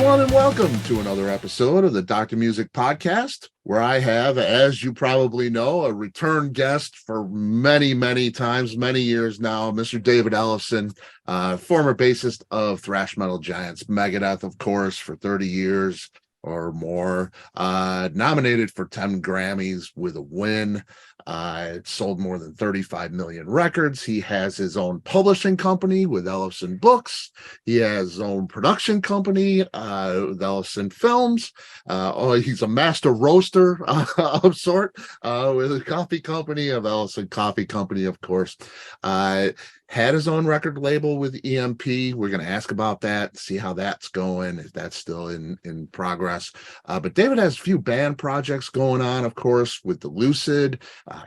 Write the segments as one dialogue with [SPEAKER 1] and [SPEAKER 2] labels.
[SPEAKER 1] everyone, and welcome to another episode of the Dr. Music Podcast, where I have, as you probably know, a return guest for many, many times, many years now, Mr. David Ellefson, former bassist of thrash metal giants Megadeth, of course, for 30 years or more, nominated for 10 Grammys with a win. Sold more than 35 million records. He has his own publishing company with Ellefson Books. He has his own production company with Ellefson Films. He's a master roaster of sort with a coffee company of Ellefson Coffee Company, of course. Had his own record label with EMP. We're going to ask about that, see how that's going, if that's still in progress. But David has a few band projects going on, of course, with the Lucid,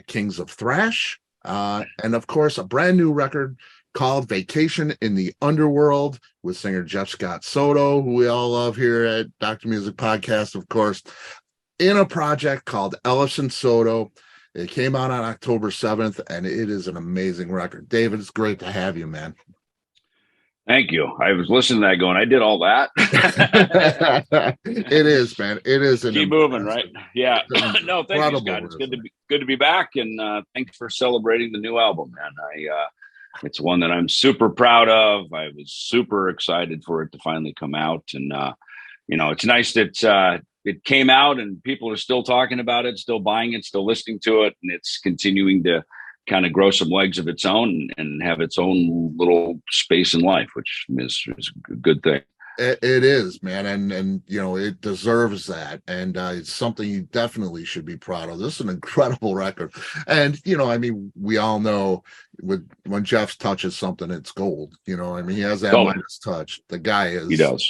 [SPEAKER 1] Kings of Thrash, and of course, a brand new record called Vacation in the Underworld with singer Jeff Scott Soto, who we all love here at Dr. Music Podcast, of course, in a project called Ellefson-Soto. It came out on October 7th, and it is an amazing record. David, it's great to have you, man.
[SPEAKER 2] Thank you. I was listening to that going, I did all that.
[SPEAKER 1] It is, man. It is.
[SPEAKER 2] Keep moving, right? Yeah. No, thank you, Scott. It's good to be back, and thanks for celebrating the new album, man. It's one that I'm super proud of. I was super excited for it to finally come out, and it's nice that it came out and people are still talking about it, still buying it, still listening to it, and it's continuing to kind of grow some legs of its own and have its own little space in life, which is a good thing.
[SPEAKER 1] It is, man, and it deserves that, and it's something you definitely should be proud of. This is an incredible record, and we all know when Jeff touches something, it's gold. He has that Midas touch. The guy is.
[SPEAKER 2] He does.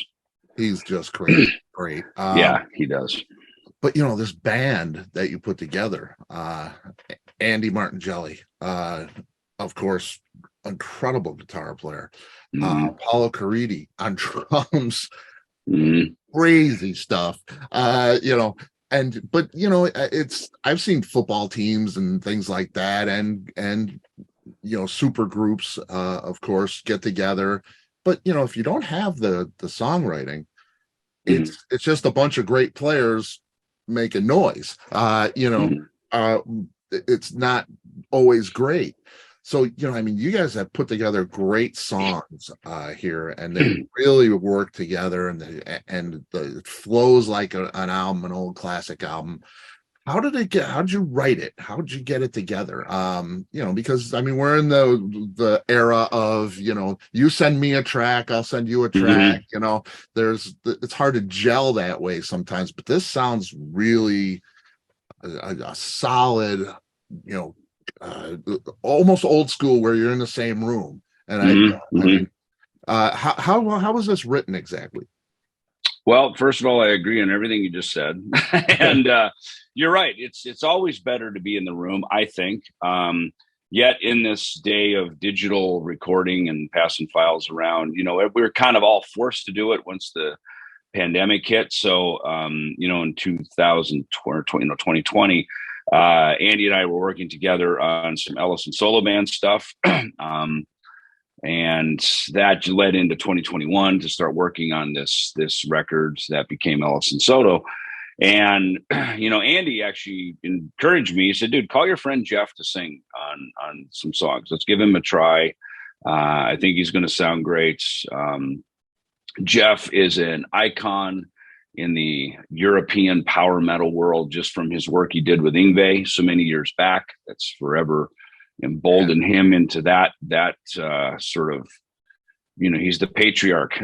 [SPEAKER 1] He's just great. Great.
[SPEAKER 2] Yeah, he does.
[SPEAKER 1] But this band that you put together, Andy Martingelli, of course, incredible guitar player. Paolo Caridi on drums, crazy stuff. I've seen football teams and things like that, and super groups, of course, get together. But if you don't have the songwriting, it's just a bunch of great players making noise. It's not always great. So you guys have put together great songs here, and they really work together, and it flows like an album, an old classic album. How did you write it? How did you get it together? Because we're in the era of, you send me a track, I'll send you a track, it's hard to gel that way sometimes, but this sounds really a solid, almost old school where you're in the same room. And how was this written exactly?
[SPEAKER 2] Well, first of all, I agree on everything you just said. And you're right. It's always better to be in the room, I think. Yet in this day of digital recording and passing files around, we're kind of all forced to do it once the pandemic hit. So, in 2020, Andy and I were working together on some Ellison solo band stuff. And that led into 2021 to start working on this record that became Ellefson-Soto. And, Andy actually encouraged me. He said, dude, call your friend Jeff to sing on some songs. Let's give him a try. I think he's going to sound great. Jeff is an icon in the European power metal world just from his work he did with Yngwie so many years back. That's forever emboldened him into that sort of, he's the patriarch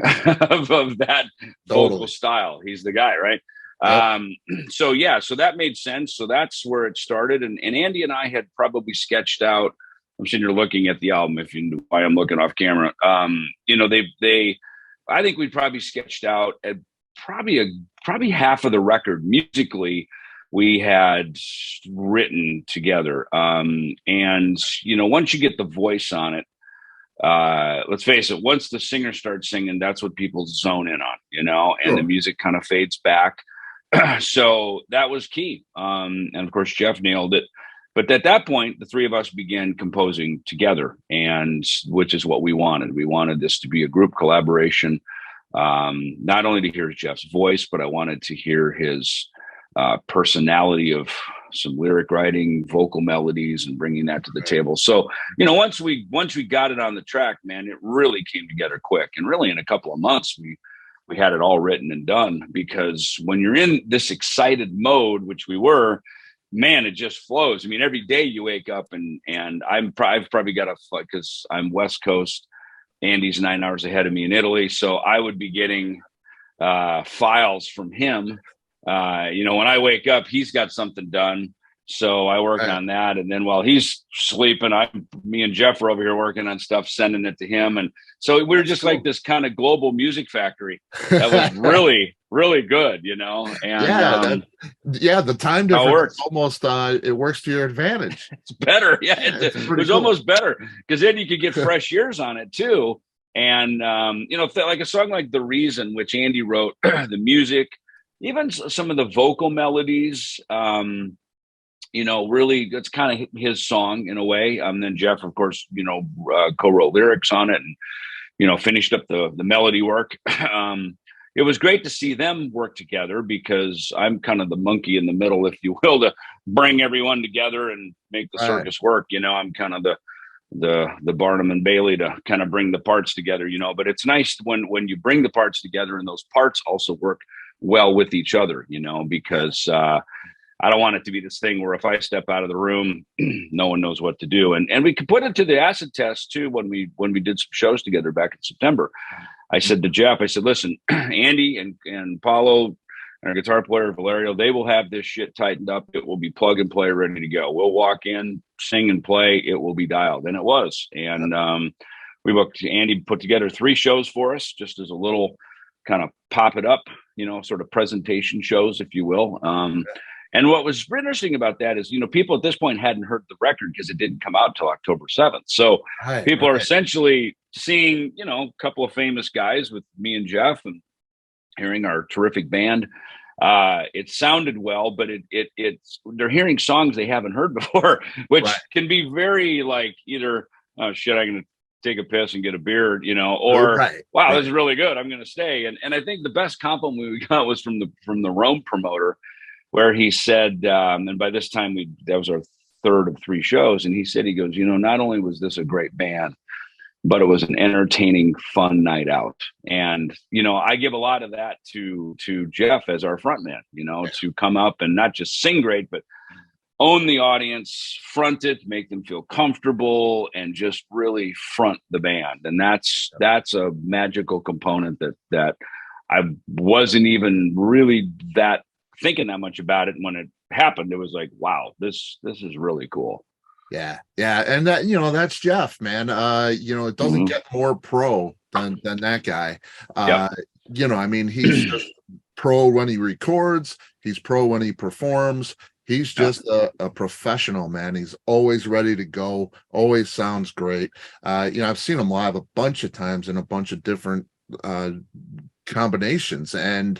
[SPEAKER 2] of that vocal style. He's the guy, right? Yep. So that made sense. So that's where it started. And Andy and I had probably sketched out, I'm sitting here looking at the album, if you know why I'm looking off camera. I think we probably sketched out at probably half of the record musically we had written together. And once you get the voice on it, let's face it, once the singer starts singing, that's what people zone in on, and the music kind of fades back. So that was key. And of course, Jeff nailed it. But at that point, the three of us began composing together, and which is what we wanted. We wanted this to be a group collaboration. not only to hear Jeff's voice, but I wanted to hear his personality of some lyric writing, vocal melodies, and bringing that to the table. So, once we got it on the track, man, it really came together quick. And really in a couple of months, we had it all written and done, because when you're in this excited mode, which we were, man, it just flows. I mean, every day you wake up and I've probably got because I'm West Coast, Andy's 9 hours ahead of me in Italy. So I would be getting files from him. When I wake up, he's got something done. So I work on that. And then while he's sleeping, me and Jeff are over here working on stuff, sending it to him. And so we were just like this kind of global music factory that was really, really good, And
[SPEAKER 1] the time difference almost it works to your advantage.
[SPEAKER 2] It's better. Yeah, it was almost better, because then you could get fresh ears on it too. And like a song like The Reason, which Andy wrote, the music, even some of the vocal melodies, really, that's kind of his song in a way. Then Jeff, of course, co-wrote lyrics on it and, finished up the melody work. It was great to see them work together, because I'm kind of the monkey in the middle, if you will, to bring everyone together and make the circus work. I'm kind of the Barnum and Bailey to kind of bring the parts together, but it's nice when you bring the parts together and those parts also work well with each other, because I don't want it to be this thing where if I step out of the room, no one knows what to do. And we could put it to the acid test too. When we did some shows together back in September, I said to Jeff, listen, Andy and Paulo, our guitar player, Valerio, they will have this shit tightened up. It will be plug and play, ready to go. We'll walk in, sing and play. It will be dialed. And it was. And Andy put together 3 shows for us, just as a little kind of pop it up, sort of presentation shows, if you will. And what was interesting about that is, people at this point hadn't heard the record because it didn't come out until October 7th. So people are essentially seeing, a couple of famous guys with me and Jeff, and hearing our terrific band. It sounded well, but they're hearing songs they haven't heard before, which can be very like either, oh shit, I'm going to take a piss and get a beer, or wow, this is really good, I'm going to stay. And I think the best compliment we got was from the Rome promoter, where he said, and by this time that was our 3rd of 3 shows. And he goes, not only was this a great band, but it was an entertaining, fun night out. And, I give a lot of that to Jeff as our frontman, to come up and not just sing great, but own the audience, front it, make them feel comfortable, and just really front the band. And that's a magical component that I wasn't even really thinking that much about it. And when it happened, it was like, wow, this is really cool.
[SPEAKER 1] Yeah. And that, that's Jeff, man. It doesn't get more pro than that guy. He's just pro when he records, he's pro when he performs. He's just a professional, man. He's always ready to go, always sounds great. I've seen him live a bunch of times in a bunch of different combinations. And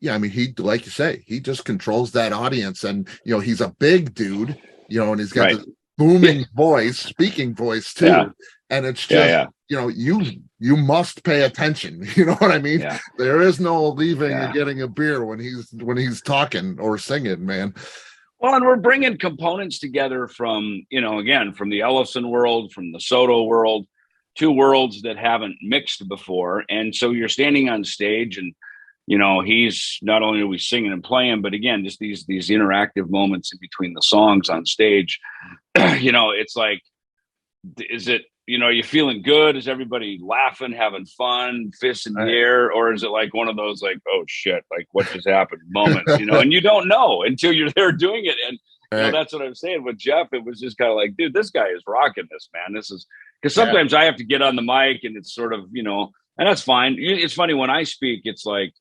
[SPEAKER 1] he, like you say, he just controls that audience. And, he's a big dude, and he's got this booming voice, speaking voice too. Yeah. And it's just, you must pay attention. You know what I mean? Yeah. There is no leaving and getting a beer when he's talking or singing, man.
[SPEAKER 2] Well, and we're bringing components together from, again, from the Ellefson world, from the Soto world, 2 worlds that haven't mixed before. And so you're standing on stage and, he's not only are we singing and playing, but again, just these interactive moments in between the songs on stage. It's like, is it, are you feeling good? Is everybody laughing, having fun, fists in the air? Or is it like one of those like, oh shit, like what just happened moments, and you don't know until you're there doing it. And that's what I'm saying with Jeff. It was just kind of like, dude, this guy is rocking this, man. This is because sometimes I have to get on the mic and it's sort of, and that's fine. It's funny when I speak, it's like,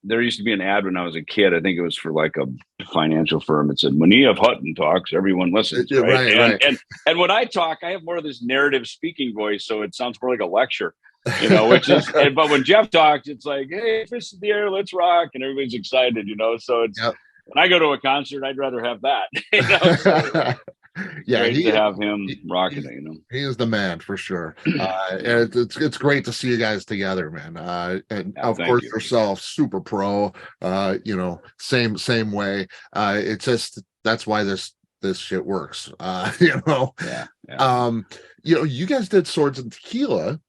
[SPEAKER 2] there used to be an ad when I was a kid. I think it was for like a financial firm. It said, when E.F. Hutton talks, everyone listens. Right? And when I talk, I have more of this narrative speaking voice. So it sounds more like a lecture, which is, but when Jeff talks, it's like, hey, fist in the air, let's rock. And everybody's excited, so it's, when I go to a concert, I'd rather have that,
[SPEAKER 1] Yeah,
[SPEAKER 2] Great to have him
[SPEAKER 1] he
[SPEAKER 2] rocking
[SPEAKER 1] he's,
[SPEAKER 2] it, you know.
[SPEAKER 1] he is the man for sure.
[SPEAKER 2] Yeah.
[SPEAKER 1] And it's great to see you guys together, man. And
[SPEAKER 2] Yeah,
[SPEAKER 1] of
[SPEAKER 2] thank
[SPEAKER 1] course
[SPEAKER 2] you.
[SPEAKER 1] yourself, super pro. Same way. It's just that's why this shit works.
[SPEAKER 2] Yeah, yeah.
[SPEAKER 1] Um, you guys did Swords and Tequila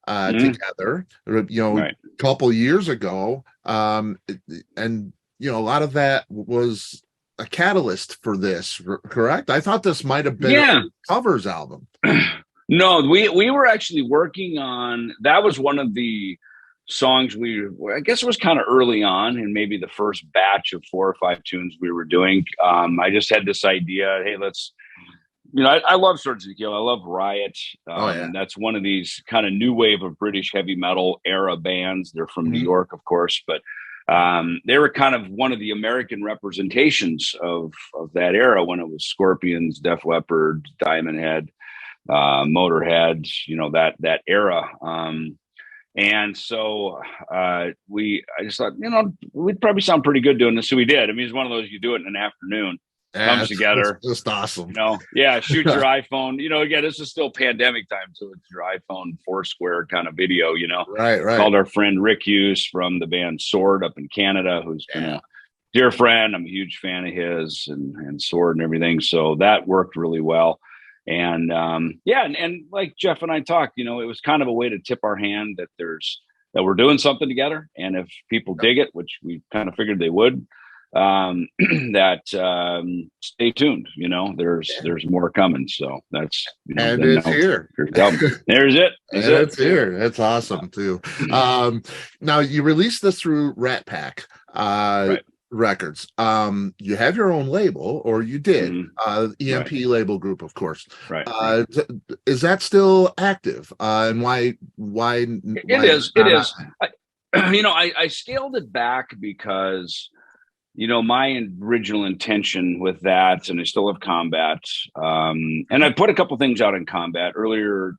[SPEAKER 1] together,
[SPEAKER 2] Right.
[SPEAKER 1] a couple years ago. And a lot of that was a catalyst for this, correct? I thought this might have been a
[SPEAKER 2] Yeah.
[SPEAKER 1] covers album.
[SPEAKER 2] No, we were actually working on that. Was one of the songs I guess it was kind of early on, and maybe the first batch of 4 or 5 tunes we were doing. I just had this idea, hey, let's, I love Swords of Tequila. I love Riot.
[SPEAKER 1] Oh yeah.
[SPEAKER 2] That's one of these kind of new wave of British heavy metal era bands. They're from New York, of course, but they were kind of one of the American representations of that era when it was Scorpions, Def Leppard, Diamond Head, Motorhead, that era. And so I just thought, we'd probably sound pretty good doing this. So we did. I mean, it's one of those, you do it in an afternoon, comes together.
[SPEAKER 1] It's just awesome.
[SPEAKER 2] Shoot your iPhone. Again, this is still pandemic time, so it's your iPhone Foursquare kind of video.
[SPEAKER 1] Right.
[SPEAKER 2] Called our friend Rick Hughes from the band Sword up in Canada, who's been a dear friend. I'm a huge fan of his and Sword and everything. So that worked really well. And and like Jeff and I talked, it was kind of a way to tip our hand that we're doing something together, and if people dig it, which we kind of figured they would, stay tuned. There's more coming. So that's
[SPEAKER 1] and it's here.
[SPEAKER 2] There's it.
[SPEAKER 1] It's here. It's awesome too. Now you released this through Rat Pack.
[SPEAKER 2] Right.
[SPEAKER 1] Records. You have your own label, or you did. EMP Label Group, of course.
[SPEAKER 2] Right.
[SPEAKER 1] Is that still active? And why
[SPEAKER 2] it is. I scaled it back because my original intention with that, and I still have Combat, and I put a couple things out in Combat earlier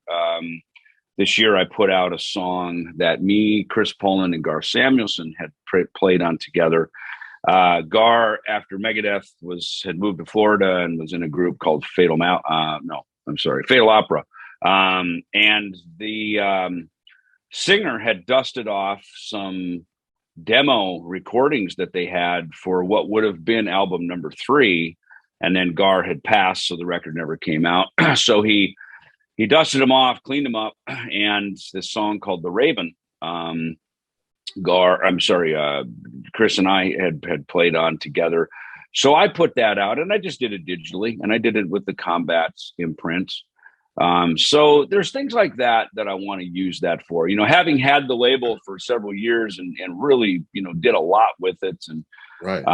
[SPEAKER 2] this year. I put out a song that me, Chris Poland, and Gar Samuelson had played on together. Gar, after Megadeth had moved to Florida and was in a group called Fatal Opera. And the singer had dusted off some demo recordings that they had for what would have been album number 3. And then Gar had passed, so the record never came out. So he dusted them off, cleaned them up, and this song called The Raven, Chris and I had played on together. So I put that out, and I just did it digitally, and I did it with the Combat imprint. So there's things like that I want to use that for, having had the label for several years and really, did a lot with it. And
[SPEAKER 1] right.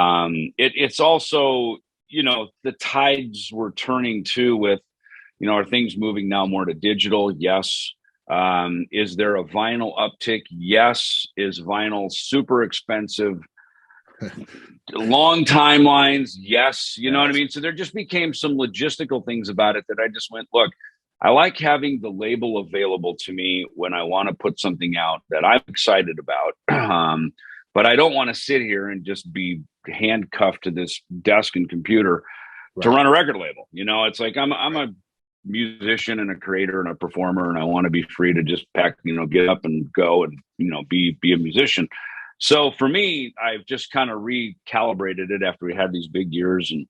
[SPEAKER 2] It's also, the tides were turning too with, are things moving now more to digital? Yes. Is there a vinyl uptick? Yes. Is vinyl super expensive? Long timelines? Yes. You know what I mean? So there just became some logistical things about it that I just went, look, I like having the label available to me when I want to put something out that I'm excited about. But I don't want to sit here and just be handcuffed to this desk and computer to run a record label. It's like I'm a musician and a creator and a performer, and I want to be free to just pack, get up and go and, be a musician. So for me, I've just kind of recalibrated it after we had these big years. And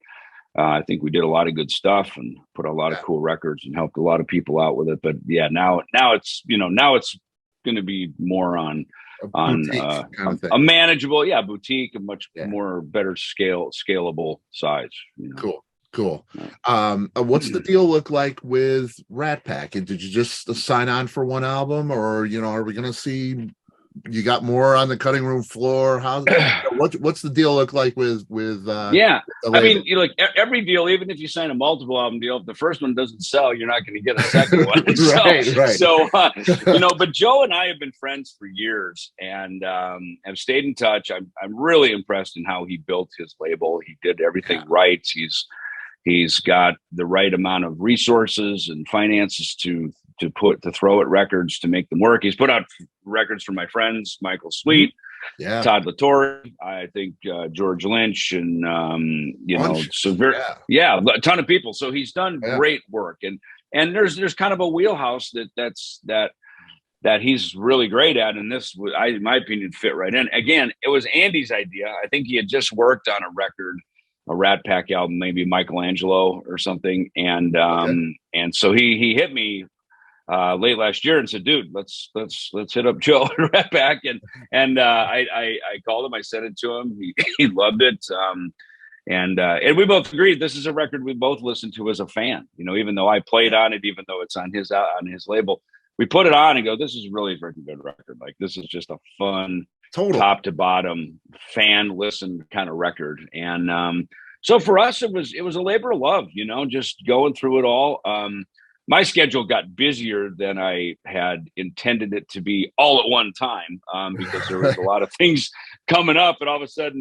[SPEAKER 2] I think we did a lot of good stuff and put a lot of cool records and helped a lot of people out with it. But yeah, now it's going to be more on a manageable, boutique, a much more better scalable size.
[SPEAKER 1] Cool. What's the deal look like with Rat Pack? And did you just sign on for one album, or are we going to see you got more on the cutting room floor? What's the deal look like with
[SPEAKER 2] I mean, every deal, even if you sign a multiple album deal, if the first one doesn't sell, you're not going to get a second one.
[SPEAKER 1] Right.
[SPEAKER 2] So but Joe and I have been friends for years and have stayed in touch. I'm really impressed in how he built his label. He did everything right. He's got the right amount of resources and finances to throw at records to make them work. He's put out records for my friends, Michael Sweet,
[SPEAKER 1] Yeah.
[SPEAKER 2] Todd Latore, I think George Lynch, and so very, a ton of people. So he's done great work, and there's kind of a wheelhouse that he's really great at, and this would, in my opinion, fit right in. Again, it was Andy's idea. I think he had just worked on a record, a Rat Pack album, maybe Michelangelo or something, and so he hit me late last year and said, dude, let's hit up Joe at Rat Pack. And I called him, I sent it to him. He loved it. And we both agreed this is a record we both listened to as a fan, even though I played on it, even though it's on his label, we put it on and go, this is really a freaking good record. Like, this is just a fun, top to bottom fan listen kind of record. And so for us, it was a labor of love, just going through it all. My schedule got busier than I had intended it to be all at one time, because there was a lot of things coming up, and all of a sudden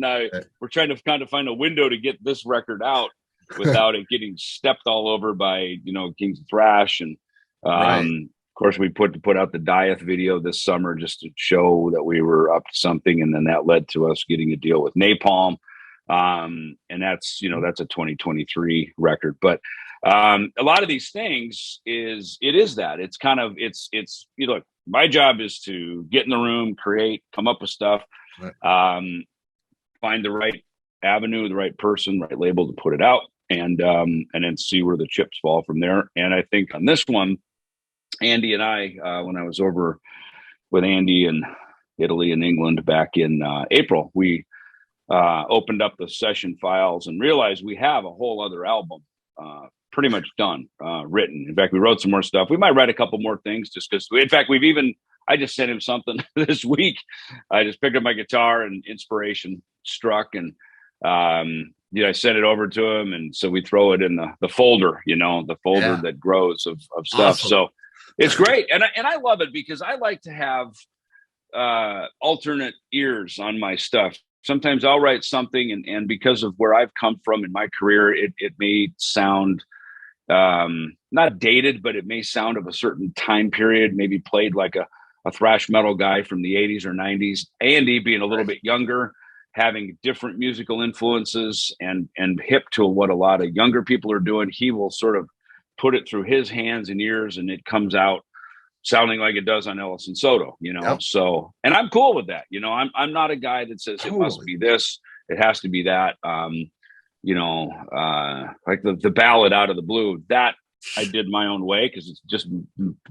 [SPEAKER 2] we're trying to kind of find a window to get this record out without it getting stepped all over by Kings of Thrash. And of course, we put out the Dieth video this summer just to show that we were up to something, and then that led to us getting a deal with Napalm, and that's a 2023 record, but. A lot of these things it's look, my job is to get in the room, create, come up with stuff, find the right avenue, the right person, right label to put it out, and then see where the chips fall from there. And I think on this one, Andy and I, when I was over with Andy in Italy and England back in April, we opened up the session files and realized we have a whole other album pretty much done, written. In fact, we wrote some more stuff. We might write a couple more things just because, in fact, I just sent him something this week. I just picked up my guitar and inspiration struck, and I sent it over to him. And so we throw it in the folder, the folder that grows of stuff. Awesome. So it's great. And I love it because I like to have alternate ears on my stuff. Sometimes I'll write something and because of where I've come from in my career, it may sound not dated, but it may sound of a certain time period, maybe played like a thrash metal guy from the 80s or 90s. Andy being a little bit younger, having different musical influences and hip to what a lot of younger people are doing, he will sort of put it through his hands and ears, and it comes out sounding like it does on Ellefson-Soto, So, and I'm cool with that. I'm not a guy that says it must be this, it has to be that. Like the ballad Out of the Blue, that I did my own way because it's just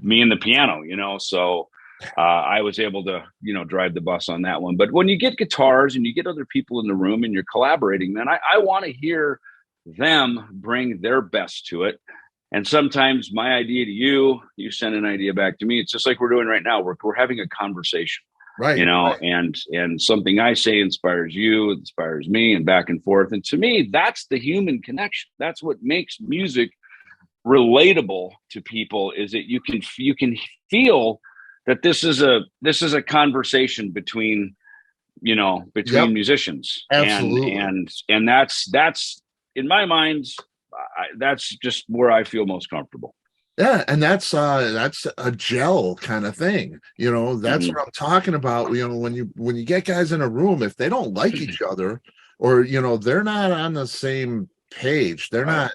[SPEAKER 2] me and the piano, So I was able to, drive the bus on that one. But when you get guitars and you get other people in the room and you're collaborating, man, I want to hear them bring their best to it. And sometimes my idea to you send an idea back to me. It's just like we're doing right now. We're having a conversation, right? And something I say inspires you, inspires me, and back and forth. And to me, that's the human connection. That's what makes music relatable to people. Is that you can feel that this is a conversation between musicians.
[SPEAKER 1] Absolutely.
[SPEAKER 2] And that's in my mind. That's just where I feel most comfortable.
[SPEAKER 1] Yeah, and that's a gel kind of thing. That's what I'm talking about. When you get guys in a room, if they don't like each other, or they're not on the same page, they're not,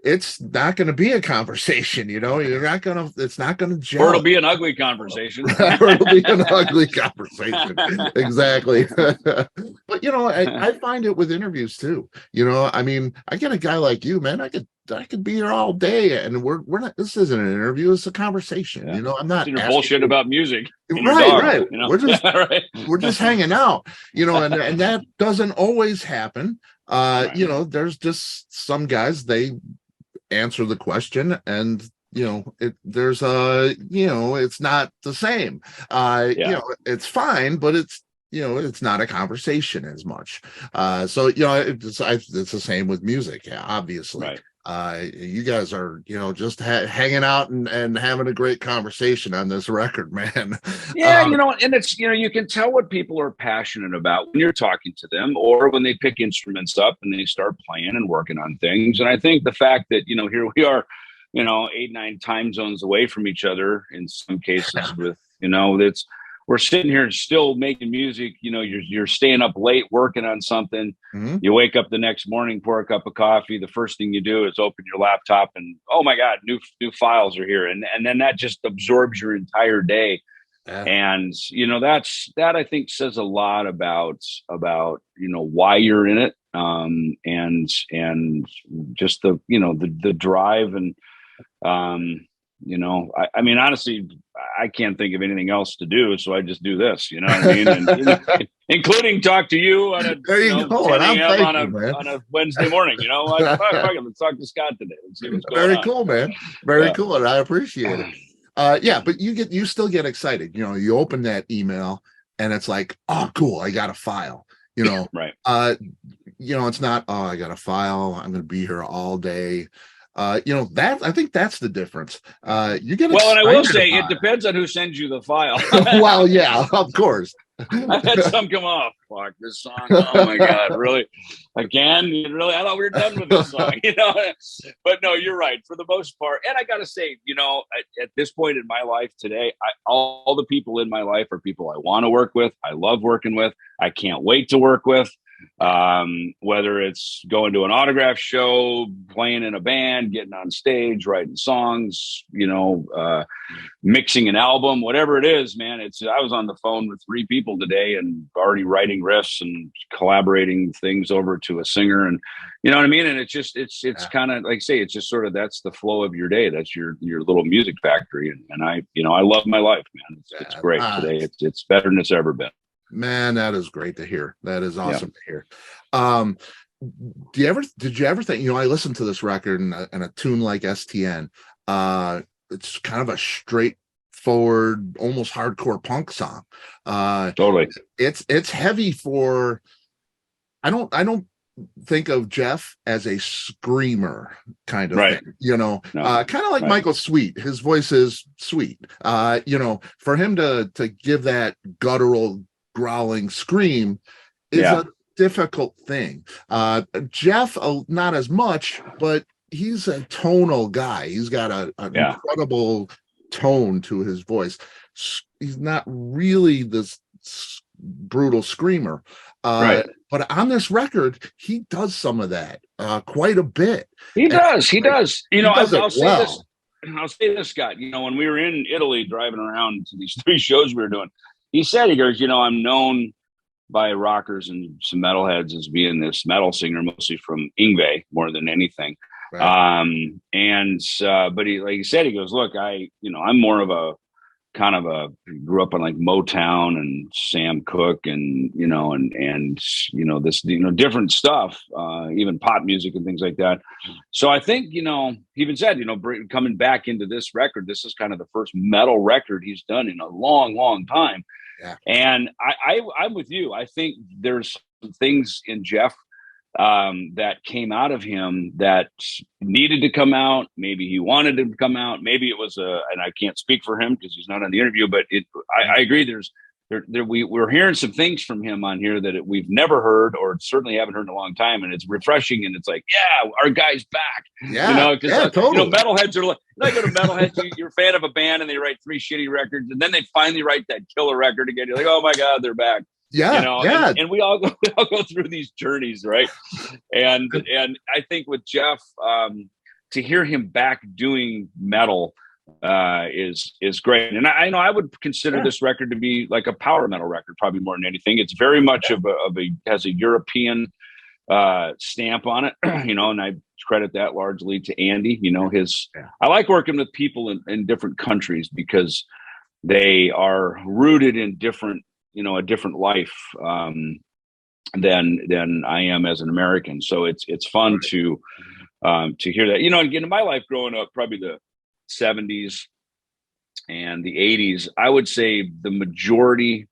[SPEAKER 1] it's not going to be a conversation. It's not going to gel.
[SPEAKER 2] Or it'll be an ugly conversation.
[SPEAKER 1] Or it'll be an ugly conversation. Exactly. But I find it with interviews too. I get a guy like you, man. I could be here all day, and we're not. This isn't an interview; it's a conversation.
[SPEAKER 2] Yeah.
[SPEAKER 1] I'm not
[SPEAKER 2] bullshit about music.
[SPEAKER 1] Right. We're just hanging out. And that doesn't always happen. There's just some guys, they answer the question and it's not the same. It's fine, but it's not a conversation as much. It's the same with music. Yeah, obviously. Right. You guys are just hanging out and having a great conversation on this record, man.
[SPEAKER 2] Yeah, and it's you can tell what people are passionate about when you're talking to them, or when they pick instruments up and they start playing and working on things. And I think the fact that here we are 8-9 time zones away from each other in some cases, with it's we're sitting here still making music. You're staying up late working on something. You wake up the next morning, pour a cup of coffee. The first thing you do is open your laptop and, oh my God, new files are here. And then that just absorbs your entire day. Yeah. And, that I think says a lot about, why you're in it. And just the drive and, I mean, honestly, I can't think of anything else to do, so I just do this. You know what I mean? And, including talk to you on a 10 a.m. on a Wednesday morning. Fuck it, let's talk to Scott today. Let's see what's going on.
[SPEAKER 1] Very cool, man. Very cool, and I appreciate it. But you still get excited. You open that email, and it's like, oh, cool, I got a file.
[SPEAKER 2] Right.
[SPEAKER 1] It's not, oh, I got a file. I'm going to be here all day. That I think that's the difference. You get
[SPEAKER 2] and I will say it depends on who sends you the file.
[SPEAKER 1] Well, yeah, of course.
[SPEAKER 2] I've had some come off. Fuck this song. Oh my God, really? Again? Really? I thought we were done with this song, But no, you're right for the most part. And I got to say, at this point in my life today, all the people in my life are people I want to work with. I love working with. I can't wait to work with. Whether it's going to an autograph show, playing in a band, getting on stage, writing songs, mixing an album, whatever it is, man. I was on the phone with 3 people today and already writing riffs and collaborating things over to a singer, and you know what I mean? And it's kind of like I say, it's just sort of, that's the flow of your day. That's your little music factory. And I love my life, man. It's great today. It's better than it's ever been.
[SPEAKER 1] Man, that is great to hear. That is awesome to hear. Did you ever think, I listened to this record and a tune like STN, it's kind of a straightforward, almost hardcore punk song.
[SPEAKER 2] Totally.
[SPEAKER 1] It's heavy for, I don't think of Jeff as a screamer kind of thing, no. Kind of like Michael Sweet. His voice is sweet. For him to give that guttural growling scream is a difficult thing. Jeff, not as much, but he's a tonal guy. He's got an incredible tone to his voice. He's not really this brutal screamer. But on this record, he does some of that quite a bit.
[SPEAKER 2] He does. I'll say this, Scott. When we were in Italy driving around to these 3 shows we were doing, he goes, I'm known by rockers and some metalheads as being this metal singer, mostly from Yngwie more than anything. Right. But he goes, look, I'm more of a kind of grew up on like Motown and Sam Cooke and this, different stuff, even pop music and things like that. So I think, he even said, coming back into this record, this is kind of the first metal record he's done in a long, long time. Yeah. And I'm with you. I think there's some things in Jeff that came out of him that needed to come out. Maybe he wanted to come out. Maybe it was and I can't speak for him because he's not on the interview, but I agree. We're hearing some things from him on here that we've never heard, or certainly haven't heard in a long time. And it's refreshing. And it's like, yeah, our guy's back.
[SPEAKER 1] Yeah.
[SPEAKER 2] Totally. Metalheads are like, go to metalheads, you're a fan of a band and they write 3 shitty records. And then they finally write that killer record again. You're like, oh my God, they're back.
[SPEAKER 1] Yeah.
[SPEAKER 2] And we all go through these journeys. Right. And I think with Jeff, to hear him back doing metal, is great. And I would consider this record to be like a power metal record, probably more than anything. It's very much has a European stamp on it, and I credit that largely to Andy. I like working with people in different countries because they are rooted in different, a different life than I am as an American. So it's fun to hear that. Again, in my life growing up, probably the 70s and the 80s, I would say the majority,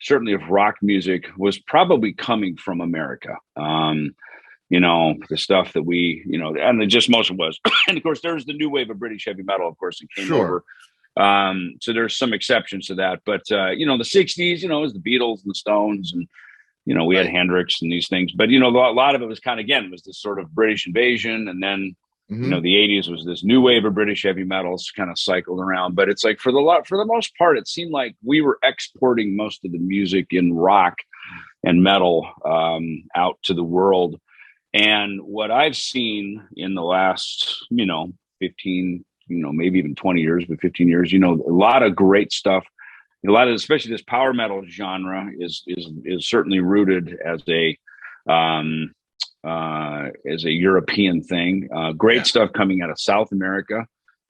[SPEAKER 2] certainly of rock music, was probably coming from America. The stuff that we, and just most of it was. And of course, there's the new wave of British heavy metal, of course, that came over. So there's some exceptions to that. But, the 60s, it was the Beatles and the Stones and, we had Hendrix and these things. But, a lot of it was kind of, again, was this sort of British invasion. And then You know, the 80s was this new wave of British heavy metals kind of cycled around, but it's like for the most part, it seemed like we were exporting most of the music in rock and metal out to the world. And what I've seen in the last, 15, maybe even 20 years, but 15 years, a lot of great stuff. A lot of, especially this power metal genre is certainly rooted as a European thing. Great stuff coming out of South America.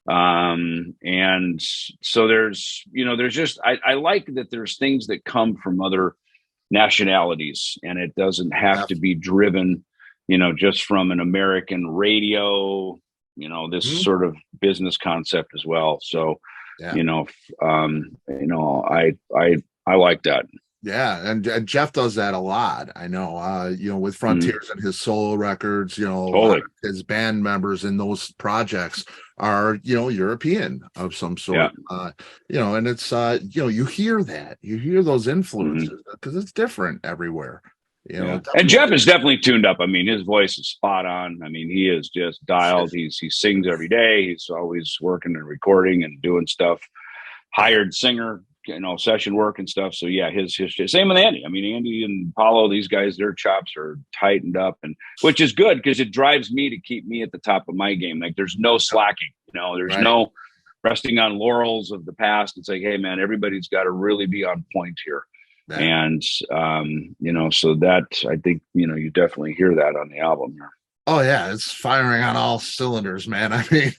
[SPEAKER 2] And so there's just, I like that there's things that come from other nationalities, and it doesn't have to be driven, just from an American radio, this sort of business concept as well. So, I like that.
[SPEAKER 1] Yeah, and Jeff does that a lot. I know, with Frontiers and his solo records,
[SPEAKER 2] Totally.
[SPEAKER 1] his band members in those projects are, European of some sort. And it's, you hear those influences because it's different everywhere.
[SPEAKER 2] And Jeff is definitely tuned up. I mean, his voice is spot on. I mean, he is just dialed. He sings every day. He's always working and recording and doing stuff. Hired singer, session work and stuff. So yeah, his same with Andy. I mean, Andy and Paulo, these guys, their chops are tightened up, and which is good because it drives me to keep me at the top of my game. Like there's no slacking, there's no resting on laurels of the past. It's like, hey man, everybody's got to really be on point here. And, so that I think, you definitely hear that on the album here.
[SPEAKER 1] Oh yeah, it's firing on all cylinders, man. I mean,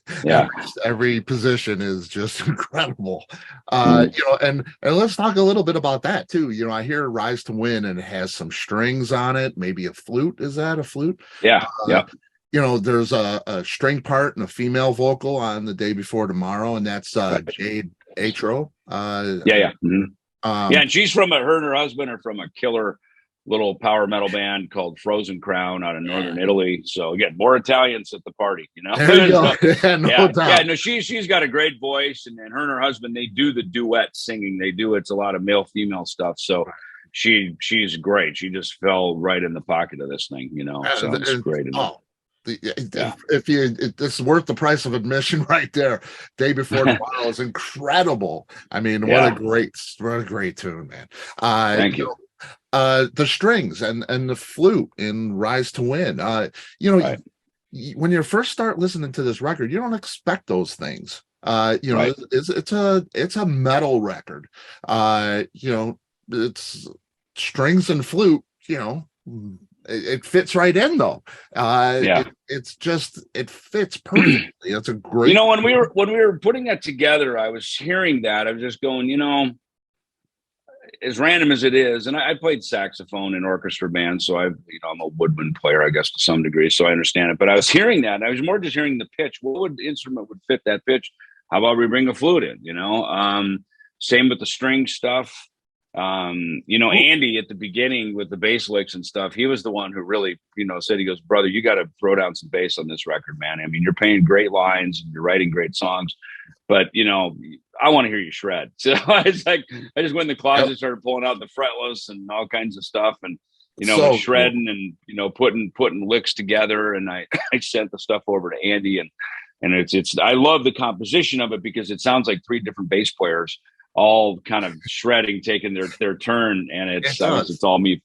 [SPEAKER 1] every position is just incredible. And let's talk a little bit about that too. I hear Rise to Win, and it has some strings on it, maybe a flute. Is that a flute?
[SPEAKER 2] Yeah.
[SPEAKER 1] There's a string part and a female vocal on The Day Before Tomorrow, and that's Jade Atro.
[SPEAKER 2] And she's her and her husband are from a killer little power metal band called Frozen Crown out of northern Italy. So again, more Italians at the party,
[SPEAKER 1] There you go.
[SPEAKER 2] She's got a great voice, and her and her husband, they do the duet singing. It's a lot of male female stuff. So she's great. She just fell right in the pocket of this thing, so it's great.
[SPEAKER 1] If it's worth the price of admission right there. Day Before Tomorrow is incredible. I mean, what a great tune, man.
[SPEAKER 2] Thank you.
[SPEAKER 1] The strings and the flute in Rise to Win. When you first start listening to this record, you don't expect those things. It's a metal record. It's strings and flute, it fits right in though. It fits perfectly. It's a great,
[SPEAKER 2] when we were putting that together, I was hearing that. I was just going, as random as it is, and I played saxophone in orchestra bands, so I'm a woodwind player, I guess, to some degree, so I understand it. But I was hearing that, and I was more just hearing the pitch. What instrument would fit that pitch? How about we bring a flute in? Same with the string stuff. Andy at the beginning with the bass licks and stuff, he was the one who really, said, he goes, brother, you got to throw down some bass on this record, man. I mean, you're playing great lines, and you're writing great songs, but I want to hear you shred. So it's like, I just went in the closet, started pulling out the fretless and all kinds of stuff, and shredding and putting licks together. And I sent the stuff over to Andy, and it's I love the composition of it because it sounds like three different bass players all kind of shredding, taking their turn, and it's all me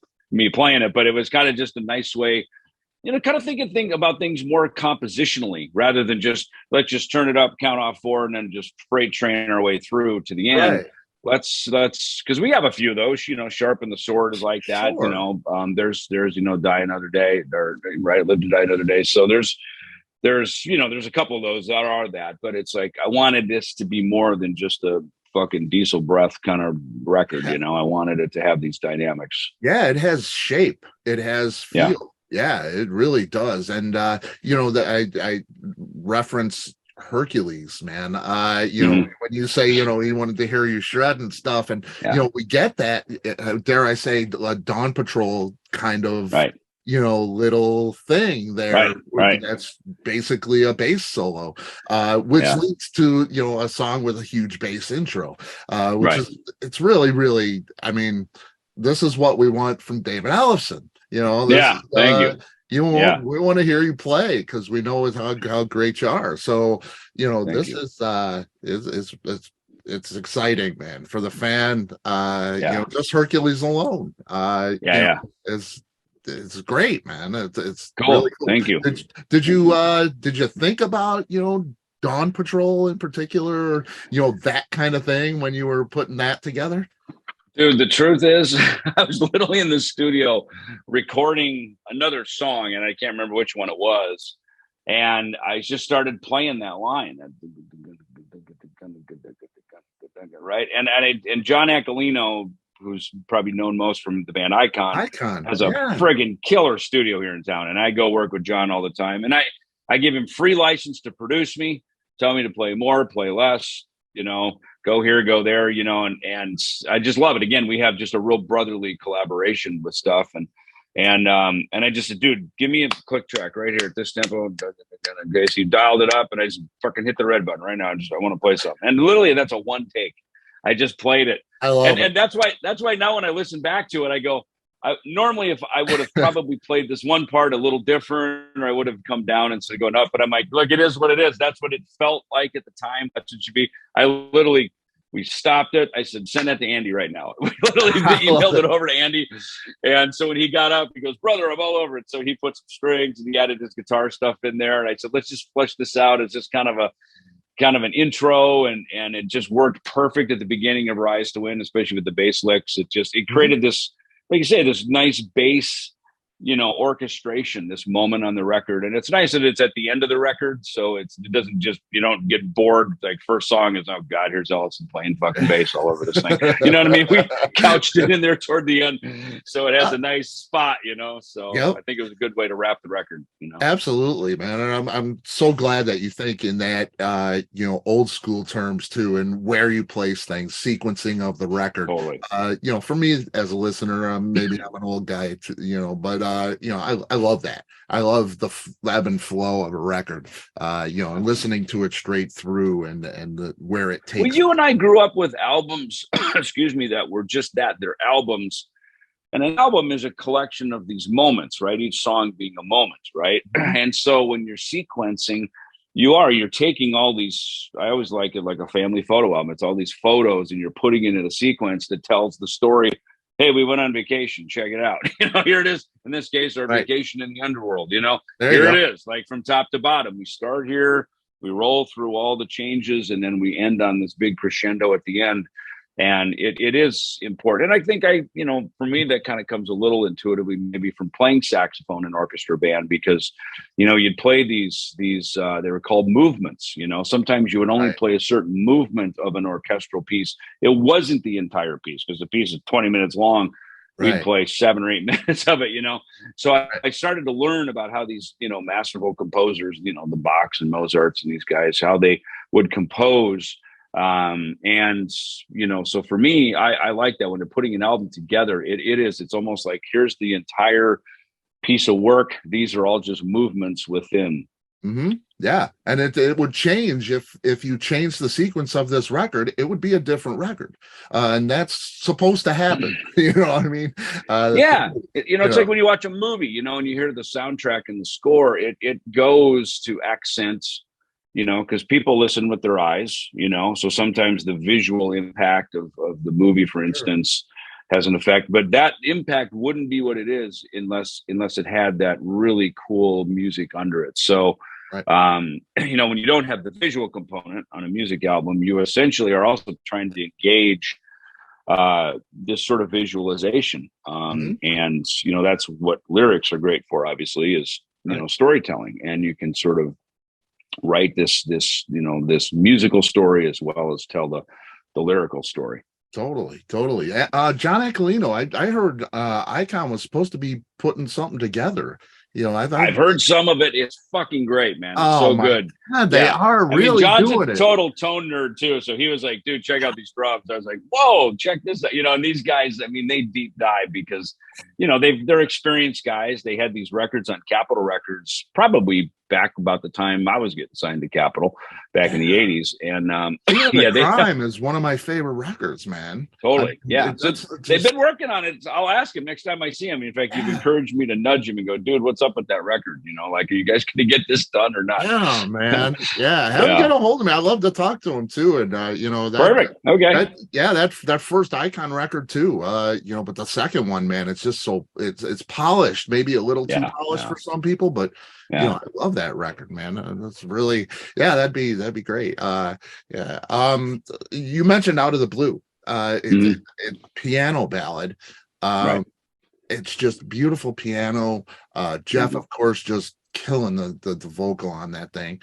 [SPEAKER 2] playing it. But it was kind of just a nice way, kind of think about things more compositionally rather than just let's just turn it up, count off 4, and then just freight train our way through to the end.
[SPEAKER 1] Right.
[SPEAKER 2] Let's because we have a few of those. Sharpen the Sword is like that.
[SPEAKER 1] Sure.
[SPEAKER 2] There's Die Another Day, or Live to Die Another Day. So there's a couple of those that are that, but it's like I wanted this to be more than just a fucking Diesel Breath kind of record. I wanted it to have these dynamics.
[SPEAKER 1] Yeah, it has shape. It has feel. Yeah, it really does. And I reference Hercules, man. When you say he wanted to hear you shred and stuff, and we get that. Dare I say, Dawn Patrol kind of little thing there.
[SPEAKER 2] Right.
[SPEAKER 1] That's basically a bass solo, which leads to a song with a huge bass intro, which is it's really, really. I mean, this is what we want from David Ellefson.
[SPEAKER 2] Thank you. Yeah.
[SPEAKER 1] we want to hear you play because we know how great you are. So,
[SPEAKER 2] Thank
[SPEAKER 1] this
[SPEAKER 2] you.
[SPEAKER 1] it's exciting, man, for the fan.
[SPEAKER 2] Yeah.
[SPEAKER 1] Just Hercules alone,
[SPEAKER 2] Yeah.
[SPEAKER 1] it's great, man. It's really
[SPEAKER 2] Cool.
[SPEAKER 1] cool.
[SPEAKER 2] Thank you.
[SPEAKER 1] Did you think about, Dawn Patrol in particular, that kind of thing when you were putting that together?
[SPEAKER 2] Dude, the truth is, I was literally in the studio recording another song, and I can't remember which one it was. And I just started playing that line, right? And John Aquilino, who's probably known most from the band Icon, has a
[SPEAKER 1] Yeah.
[SPEAKER 2] friggin' killer studio here in town, and I go work with John all the time. And I give him free license to produce me, tell me to play more, play less, go here, go there, and I just love it. Again, we have just a real brotherly collaboration with stuff. And I just said, dude, give me a click track right here at this tempo. Okay, so you dialed it up, and I just fucking hit the red button right now. I want to play something. And literally that's a one take. I just played it.
[SPEAKER 1] I love it.
[SPEAKER 2] And that's why now when I listen back to it, I go, normally if I would have probably played this one part a little different, or I would have come down and said going up, but I'm like, look, it is what it is. That's what it felt like at the time. That's what it should be. We stopped it. I said, send that to Andy right now. We literally emailed it over to Andy. And so when he got up, he goes, brother, I'm all over it. So he put some strings and he added his guitar stuff in there. And I said, let's just flesh this out. It's just kind of an intro, and it just worked perfect at the beginning of Rise to Win, especially with the bass licks. It created this, like you say, this nice bass, orchestration, this moment on the record. And it's nice that it's at the end of the record. So it doesn't just, you don't get bored. Like first song is, oh God, here's Ellison playing fucking bass all over this thing. You know what I mean? We couched it in there toward the end. So it has a nice spot, so
[SPEAKER 1] Yep.
[SPEAKER 2] I think it was a good way to wrap the record,
[SPEAKER 1] Absolutely, man. And I'm so glad that you think in that, old school terms too, and where you place things, sequencing of the record.
[SPEAKER 2] Totally.
[SPEAKER 1] For me as a listener, maybe I'm an old guy, but I love that. I love the ebb and flow of a record, and listening to it straight through and where it takes.
[SPEAKER 2] Well, you and I grew up with albums, excuse me, that were just that. They're albums. And an album is a collection of these moments, right? Each song being a moment, right? And so when you're sequencing, you're taking all these, I always like it like a family photo album. It's all these photos and you're putting it in a sequence that tells the story. Hey, we went on vacation. Check it out. Here it is. In this case, our Vacation in the Underworld. Here it is, like from top to bottom. We start here, we roll through all the changes, and then we end on this big crescendo at the end. And it is important. And I think for me, that kind of comes a little intuitively, maybe from playing saxophone in orchestra band, because, you'd play these, they were called movements. Sometimes you would only play a certain movement of an orchestral piece. It wasn't the entire piece, because the piece is 20 minutes long. We'd play 7 or 8 minutes of it, So I started to learn about how these, masterful composers, the Bachs and Mozarts and these guys, how they would compose. So for me, I like that when they're putting an album together, it's almost like, here's the entire piece of work. These are all just movements within.
[SPEAKER 1] Yeah. And it would change if you change the sequence of this record, it would be a different record. And that's supposed to happen. You know what I mean?
[SPEAKER 2] It's like when you watch a movie, and you hear the soundtrack and the score, it goes to accents, because people listen with their eyes, so sometimes the visual impact of the movie, for instance, has an effect, but that impact wouldn't be what it is unless it had that really cool music under it. So, when you don't have the visual component on a music album, you essentially are also trying to engage this sort of visualization. And, that's what lyrics are great for, obviously, is, storytelling. And you can sort of write this musical story as well as tell the lyrical story.
[SPEAKER 1] Totally. John Aquilino, I heard Icon was supposed to be putting something together. I've
[SPEAKER 2] heard some of it. It's fucking great, man. It's so good.
[SPEAKER 1] God, they are really
[SPEAKER 2] John's
[SPEAKER 1] doing
[SPEAKER 2] a
[SPEAKER 1] it.
[SPEAKER 2] Total tone nerd too. So he was like, dude, check out these drums. I was like, whoa, check this out. And these guys, they deep dive because, they're experienced guys. They had these records on Capitol Records probably back about the time I was getting signed to Capitol back in the 80s. And
[SPEAKER 1] yeah, Crime is one of my favorite records, man.
[SPEAKER 2] Totally. Yeah. So
[SPEAKER 1] That's
[SPEAKER 2] they've been working on it. I'll ask him next time I see him. In fact, you've encouraged me to nudge him and go, dude, what's up with that record? You know, like, are you guys going to get this done or not?
[SPEAKER 1] Yeah, man. Yeah. Have him get a hold of me. I love to talk to him too. And, you know,
[SPEAKER 2] perfect. Okay.
[SPEAKER 1] That first Icon record too, you know, but the second one, man, it's just so it's polished, maybe a little too polished for some people, but you know, I love that record, man. That's really, that'd be great. You mentioned Out of the Blue, piano ballad.
[SPEAKER 2] Right.
[SPEAKER 1] It's just beautiful piano. Jeff, of course, just killing the vocal on that thing.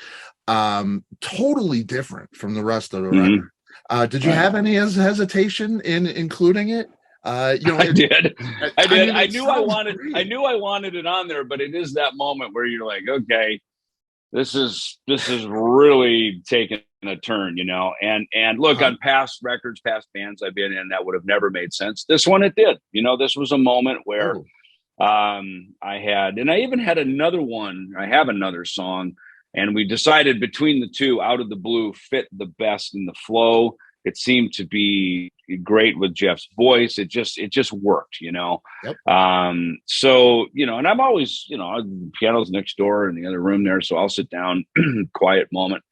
[SPEAKER 1] Totally different from the rest of the record. Did you have any hesitation in including it? You know,
[SPEAKER 2] I did. I
[SPEAKER 1] mean,
[SPEAKER 2] I knew I wanted it on there, but it is that moment where you're like, okay, this is really taking a turn, you know. And look, on past records, past bands I've been in, that would have never made sense. This one, it did. You know, this was a moment where I even had another one. I have another song, and we decided between the two, Out of the Blue fit the best in the flow. It seemed to be great with Jeff's voice. It just worked, you know?
[SPEAKER 1] Yep.
[SPEAKER 2] So, you know, and I'm always, you know, the piano's next door in the other room there. So I'll sit down, quiet moment.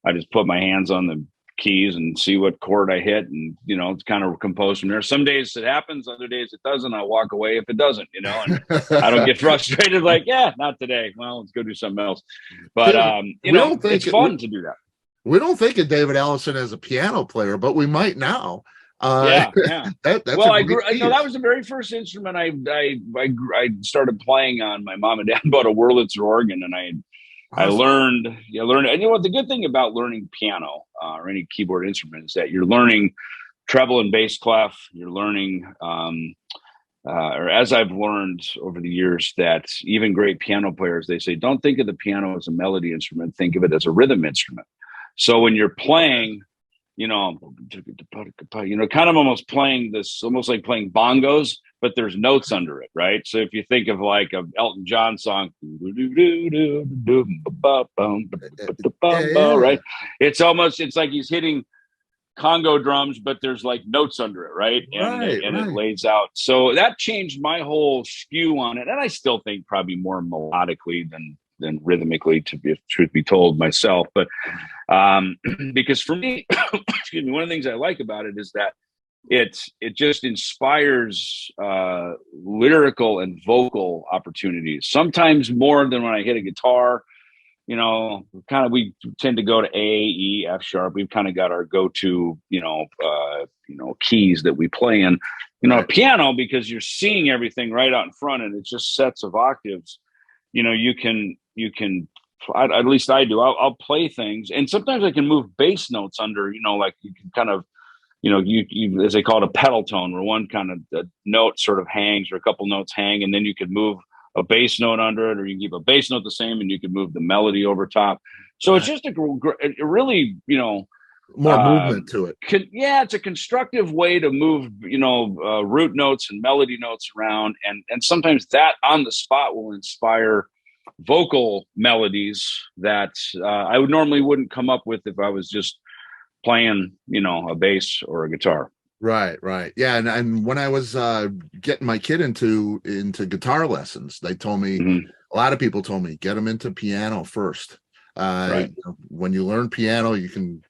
[SPEAKER 2] I just put my hands on the keys and see what chord I hit. And, you know, it's kind of composed from there. Some days it happens, other days it doesn't. I walk away if it doesn't, you know, and I don't get frustrated like, not today. Well, let's go do something else. But, you know, it's fun to do that.
[SPEAKER 1] We don't think of David Ellison as a piano player, but we might now.
[SPEAKER 2] That's well, I grew.
[SPEAKER 1] No,
[SPEAKER 2] that was the very first instrument I started playing on. My mom and dad bought a Wurlitzer organ, and I learned. And you know what? The good thing about learning piano or any keyboard instrument is that you're learning treble and bass clef. You're learning, or as I've learned over the years, that even great piano players, they say, don't think of the piano as a melody instrument. Think of it as a rhythm instrument. So when you're playing, you know, kind of almost like playing bongos, but there's notes under it, right? So if you think of like an Elton John song, right? It's like he's hitting Congo drums, but there's like notes under it, right? And it lays out. So that changed my whole skew on it. And I still think probably more melodically than rhythmically, truth be told, myself. But because for me, excuse me, one of the things I like about it is that it just inspires lyrical and vocal opportunities, sometimes more than when I hit a guitar. You know, we tend to go to A, E, F sharp. We've kind of got our go-to, keys that we play in. You know, a piano, because you're seeing everything right out in front, and it's just sets of octaves. You know, you can. At least I do. I'll play things, and sometimes I can move bass notes under. You know, like you can kind of, you know, you as they call it, a pedal tone, where one kind of note sort of hangs, or a couple notes hang, and then you could move a bass note under it, or you can keep a bass note the same, and you can move the melody over top. So it's just a really, you know,
[SPEAKER 1] more movement to it.
[SPEAKER 2] It's a constructive way to move, you know, root notes and melody notes around, and sometimes that on the spot will inspire vocal melodies that I wouldn't come up with if I was just playing, you know, a bass or a guitar.
[SPEAKER 1] Right. Yeah. And when I was getting my kid into guitar lessons, they told me, a lot of people told me, get them into piano first. You know, when you learn piano, you can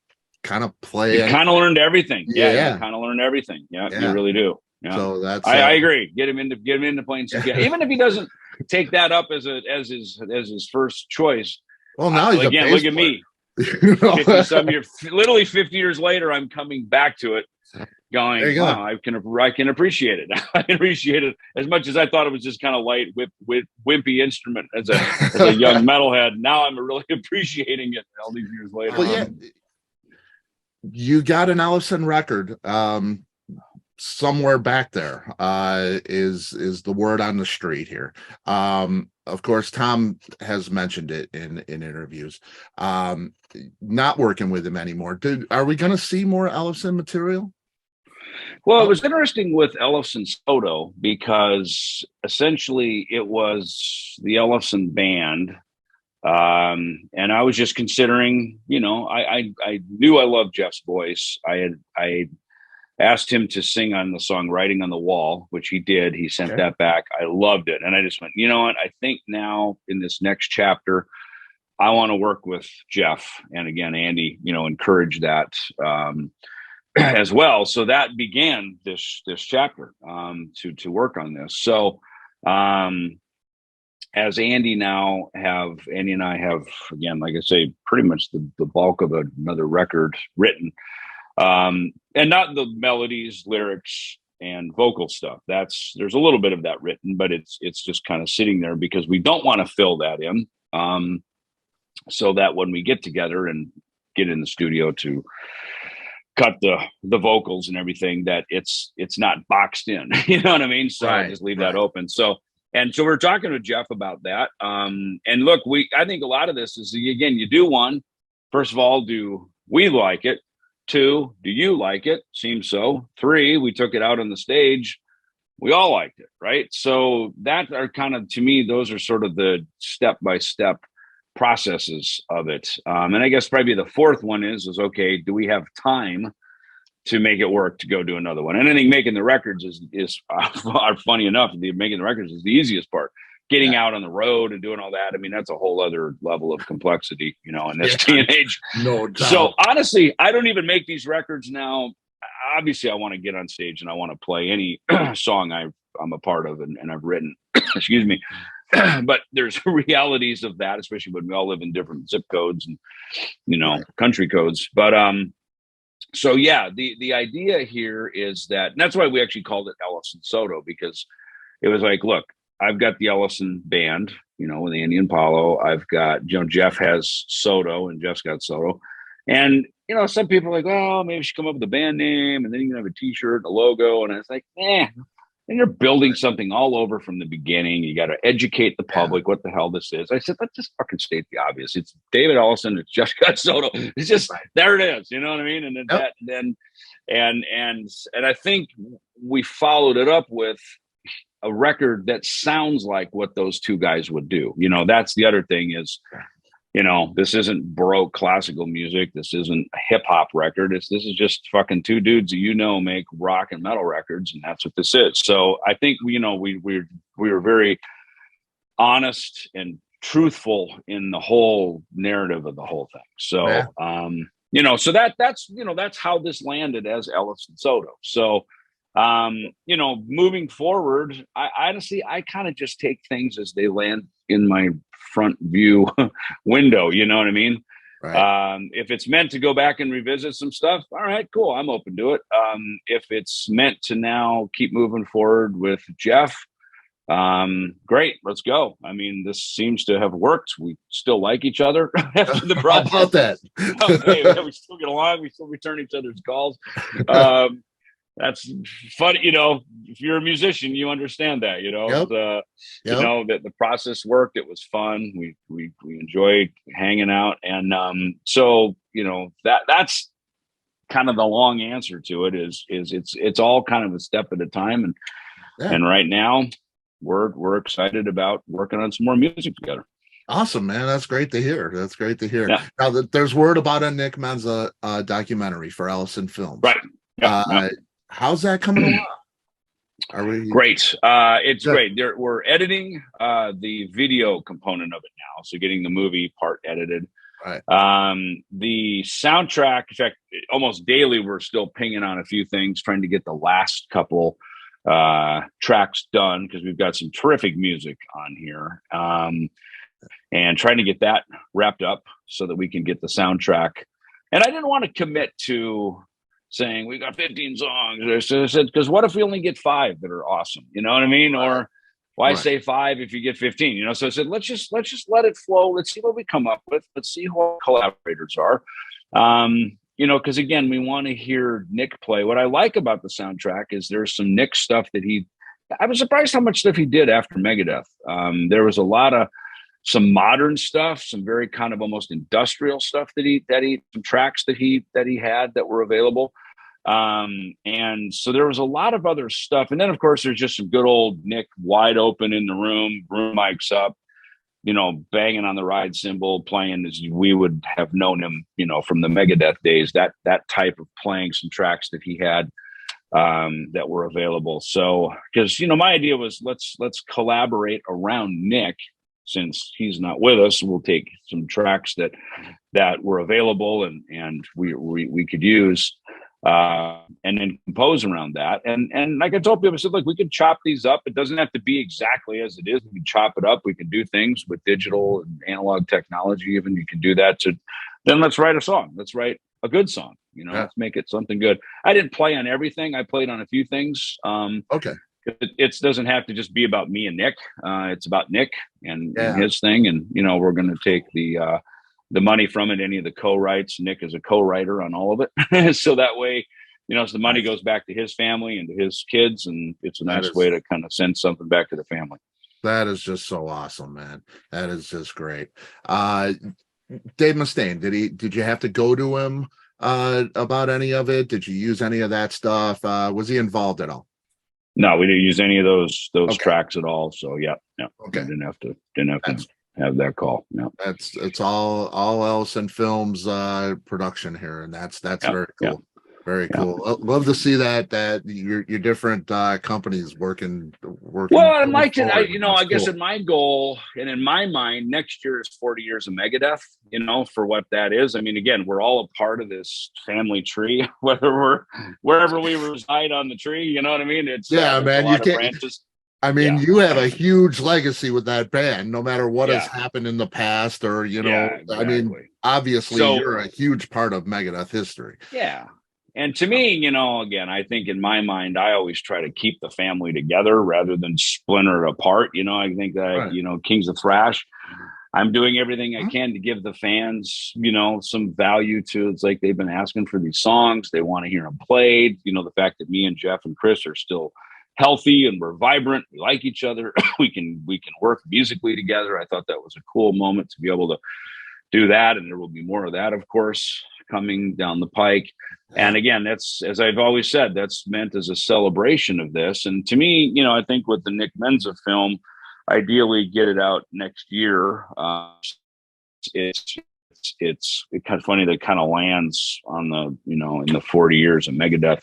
[SPEAKER 1] kind of play.
[SPEAKER 2] You kind of learned everything. Yeah. You kind of learned everything. Yeah, you really do. Yeah.
[SPEAKER 1] So that's
[SPEAKER 2] I agree. Get him into playing some piano. Even if he doesn't take that up as his first choice.
[SPEAKER 1] Well, now he's
[SPEAKER 2] again, look at me. 50-some years, literally 50 years later, I'm coming back to it, going, wow, I can appreciate it. I can appreciate it as much as I thought it was just kind of light, wimpy instrument as a young metalhead. Now I'm really appreciating it all these years later.
[SPEAKER 1] Well, you got an Ellefson record. Somewhere back there is the word on the street here. Of course, Tom has mentioned it in interviews. Not working with him anymore. Are we going to see more Ellefson material?
[SPEAKER 2] Well, it was interesting with Ellefson-Soto because essentially it was the Ellefson band And I was just considering, I knew I loved Jeff's voice. I asked him to sing on the song Writing on the Wall, which he did. He sent that back. I loved it. And I just went, you know what? I think now in this next chapter, I want to work with Jeff. And again, Andy, encouraged that as well. So that began this chapter to work on this. So as Andy and I have, again, like I say, pretty much the bulk of another record written. And not the melodies, lyrics, and vocal stuff. There's a little bit of that written, but it's just kind of sitting there because we don't want to fill that in. So that when we get together and get in the studio to cut the vocals and everything, that it's not boxed in. You know what I mean? So I just leave that open. So we're talking to Jeff about that. And look, I think a lot of this is, again, you do one. First of all, do we like it? 2, do you like it? Seems so. 3, we took it out on the stage. We all liked it, right? So that are kind of, to me, those are sort of the step-by-step processes of it. And I guess probably the 4th one is okay, do we have time to make it work to go do another one? And I think making the records is funny enough, making the records is the easiest part. Getting out on the road and doing all that, I mean, that's a whole other level of complexity, in this day and age.
[SPEAKER 1] No doubt.
[SPEAKER 2] So honestly, I don't even make these records now. Obviously, I want to get on stage and I want to play any song I'm a part of and I've written. Excuse me. But there's realities of that, especially when we all live in different zip codes and, country codes. But so yeah, the idea here is that, and that's why we actually called it Ellefson-Soto, because it was like, look, I've got the Ellison band, with Andy and Paulo. I've got, Jeff has Soto and Jeff Scott Soto. And, some people are like, oh, maybe we should come up with a band name and then you can have a t-shirt, a logo. And I was like, and you're building something all over from the beginning. You got to educate the public what the hell this is. I said, let's just fucking state the obvious. It's David Ellison. It's Jeff Scott Soto. It's just, there it is. You know what I mean? And then and I think we followed it up with a record that sounds like what those two guys would do. That's the other thing is, this isn't Baroque classical music. This isn't a hip hop record. This is just fucking two dudes that, make rock and metal records. And that's what this is. So I think, we were very honest and truthful in the whole narrative of the whole thing. So, so that's how this landed as Ellefson-Soto. So, moving forward, I honestly kind of just take things as they land in my front view window. You know what I mean? Right. If it's meant to go back and revisit some stuff, all right, cool. I'm open to it. If it's meant to now keep moving forward with Jeff, great, let's go. I mean, this seems to have worked. We still like each other after the project.
[SPEAKER 1] How about that?
[SPEAKER 2] Okay, we still get along. We still return each other's calls. That's funny, if you're a musician, you understand that, that the process worked. It was fun. We enjoyed hanging out. And, so, that's kind of the long answer to it is it's all kind of a step at a time. And right now we're excited about working on some more music together.
[SPEAKER 1] Awesome, man. That's great to hear. Yeah. Now there's word about a Nick Menza documentary for Ellefson Films.
[SPEAKER 2] Right. Yeah.
[SPEAKER 1] How's that coming along? Are we
[SPEAKER 2] great? It's great. We're editing the video component of it now, so getting the movie part edited.
[SPEAKER 1] Right.
[SPEAKER 2] The soundtrack, in fact, almost daily, we're still pinging on a few things, trying to get the last couple tracks done because we've got some terrific music on here, and trying to get that wrapped up so that we can get the soundtrack. And I didn't want to commit to saying we got 15 songs. I said, because what if we only get 5 that are awesome? You know what I mean?
[SPEAKER 1] Right.
[SPEAKER 2] Or why say 5 if you get 15? So I said, let's just let it flow. Let's see what we come up with. Let's see who our collaborators are. Because again, we want to hear Nick play. What I like about the soundtrack is there's some Nick stuff that I was surprised how much stuff he did after Megadeth. There was a lot of some modern stuff, some very kind of almost industrial stuff some tracks that he had that were available. And so there was a lot of other stuff. And then of course there's just some good old Nick wide open in the room mics up, banging on the ride cymbal, playing as we would have known him, from the Megadeth days, that type of playing some tracks that he had that were available. So, because, my idea was let's collaborate around Nick. Since he's not with us, we'll take some tracks that were available and we could use, and then compose around that. And like I told people, I said, look, we can chop these up. It doesn't have to be exactly as it is. We can chop it up. We can do things with digital and analog technology. Even you can do that. Then let's write a song. Let's write a good song. Let's make it something good. I didn't play on everything. I played on a few things.
[SPEAKER 1] Okay.
[SPEAKER 2] It doesn't have to just be about me and Nick. It's about Nick and his thing. And, we're going to take the money from it, any of the co-writes. Nick is a co-writer on all of it. So that way, so the money goes back to his family and to his kids. And it's a nice way to kind of send something back to the family.
[SPEAKER 1] That is just so awesome, man. That is just great. Dave Mustaine, did you have to go to him about any of it? Did you use any of that stuff? Was he involved at all?
[SPEAKER 2] No, we didn't use any of those tracks at all. So yeah.
[SPEAKER 1] Okay.
[SPEAKER 2] Didn't have to have that call. No.
[SPEAKER 1] It's all Ellefson Films production here, and that's very cool.
[SPEAKER 2] Yeah.
[SPEAKER 1] Very cool. Love to see that your different companies working.
[SPEAKER 2] Well, I'd like to, I guess in my goal and in my mind, next year is 40 years of Megadeth, for what that is. I mean, again, we're all a part of this family tree, wherever we reside on the tree, you know what I mean? It's
[SPEAKER 1] man, you can't.
[SPEAKER 2] Branches.
[SPEAKER 1] I mean, you have a huge legacy with that band, no matter what has happened in the past or, exactly. I mean, obviously you're a huge part of Megadeth history.
[SPEAKER 2] Yeah. And to me, again, I think in my mind, I always try to keep the family together rather than splinter it apart. I think that, Kings of Thrash, I'm doing everything I can to give the fans, some value to. It's like they've been asking for these songs. They want to hear them played. The fact that me and Jeff and Chris are still healthy and we're vibrant. We like each other. we can work musically together. I thought that was a cool moment to be able to do that. And there will be more of that, of course, coming down the pike. And again, that's, as I've always said, that's meant as a celebration of this. And to me, I think with the Nick Menza film, ideally get it out next year. It's kind of funny that it kind of lands on the, in the 40 years of Megadeth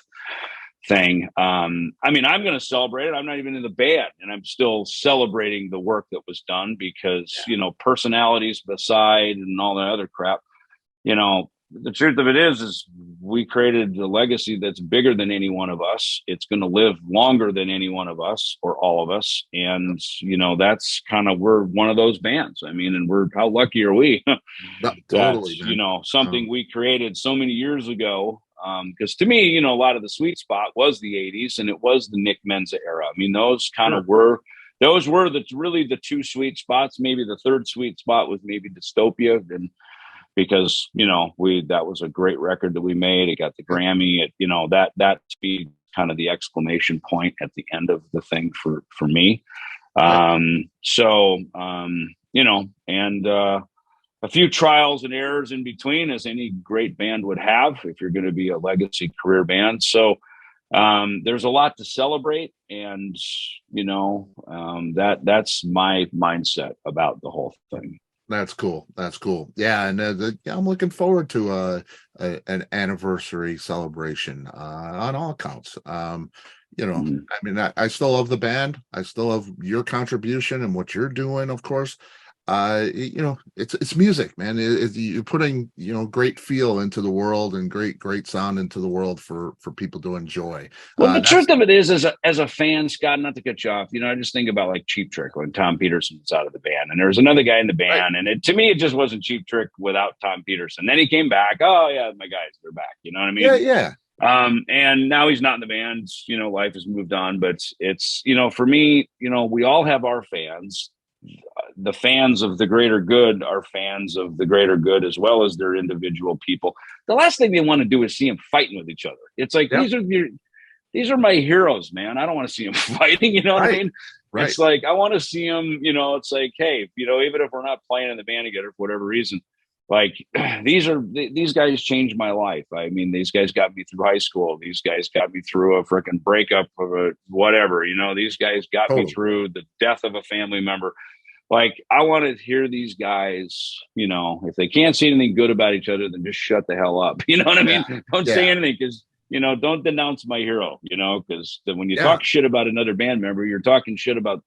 [SPEAKER 2] thing. I mean, I'm going to celebrate it. I'm not even in the band, and I'm still celebrating the work that was done because, personalities aside and all that other crap, the truth of it is we created a legacy that's bigger than any one of us. It's going to live longer than any one of us or all of us. And, that's kind of, we're one of those bands. I mean, and how lucky are we?
[SPEAKER 1] Totally.
[SPEAKER 2] Something we created so many years ago. Because to me, a lot of the sweet spot was the 80s and it was the Nick Menza era. I mean, those kind of were really the two sweet spots. Maybe the third sweet spot was maybe Dystopia. And because, that was a great record that we made. It got the Grammy. That to be kind of the exclamation point at the end of the thing for me. A few trials and errors in between, as any great band would have if you're going to be a legacy career band. So there's a lot to celebrate, and that's my mindset about the whole thing.
[SPEAKER 1] That's cool. Yeah, and I'm looking forward to an anniversary celebration on all counts. I mean, I still love the band. I still love your contribution and what you're doing, of course. It's music, man. You're putting great feel into the world and great sound into the world for people to enjoy.
[SPEAKER 2] Well, the truth of it is, as a fan, Scott, not to cut you off, I just think about like Cheap Trick when Tom Peterson was out of the band, and there was another guy in the band, and to me it just wasn't Cheap Trick without Tom Peterson. Then he came back. Oh yeah, my guys, they're back. You know what I mean?
[SPEAKER 1] Yeah.
[SPEAKER 2] And now he's not in the band. Life has moved on, but it's for me, we all have our fans. The fans of the greater good are fans of the greater good as well as their individual people. The last thing they want to do is see them fighting with each other. It's like, these are my heroes, man. I don't want to see them fighting. You know what I mean? Right. It's like, I want to see them, it's like, hey, even if we're not playing in the band together for whatever reason, like these guys changed my life. I mean, these guys got me through high school. These guys got me through a freaking breakup of a whatever, these guys got me through the death of a family member. like, I want to hear these guys, if they can't say anything good about each other, then just shut the hell up. You know what I mean? Don't say anything, because, don't denounce my hero, because when you talk shit about another band member, you're talking shit about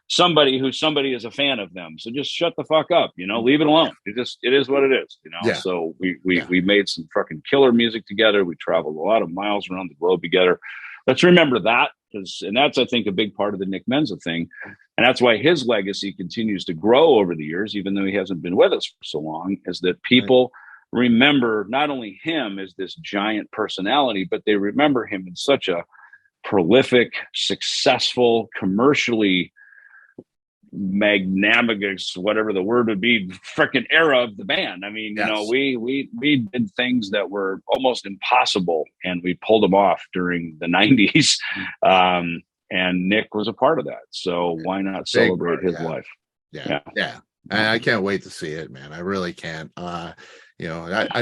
[SPEAKER 2] somebody is a fan of them. So just shut the fuck up, leave it alone. It is what it is, So we made some fucking killer music together. We traveled a lot of miles around the globe together. Let's remember that, and that's, I think, a big part of the Nick Menza thing. And that's why his legacy continues to grow over the years, even though he hasn't been with us for so long, is that people remember not only him as this giant personality, but they remember him in such a prolific, successful, commercially magnanimous, whatever the word would be, freaking era of the band. I mean, we did things that were almost impossible, and we pulled them off during the 90s. And Nick was a part of that. So why not celebrate his life?
[SPEAKER 1] Yeah. I can't wait to see it, man. I really can't. I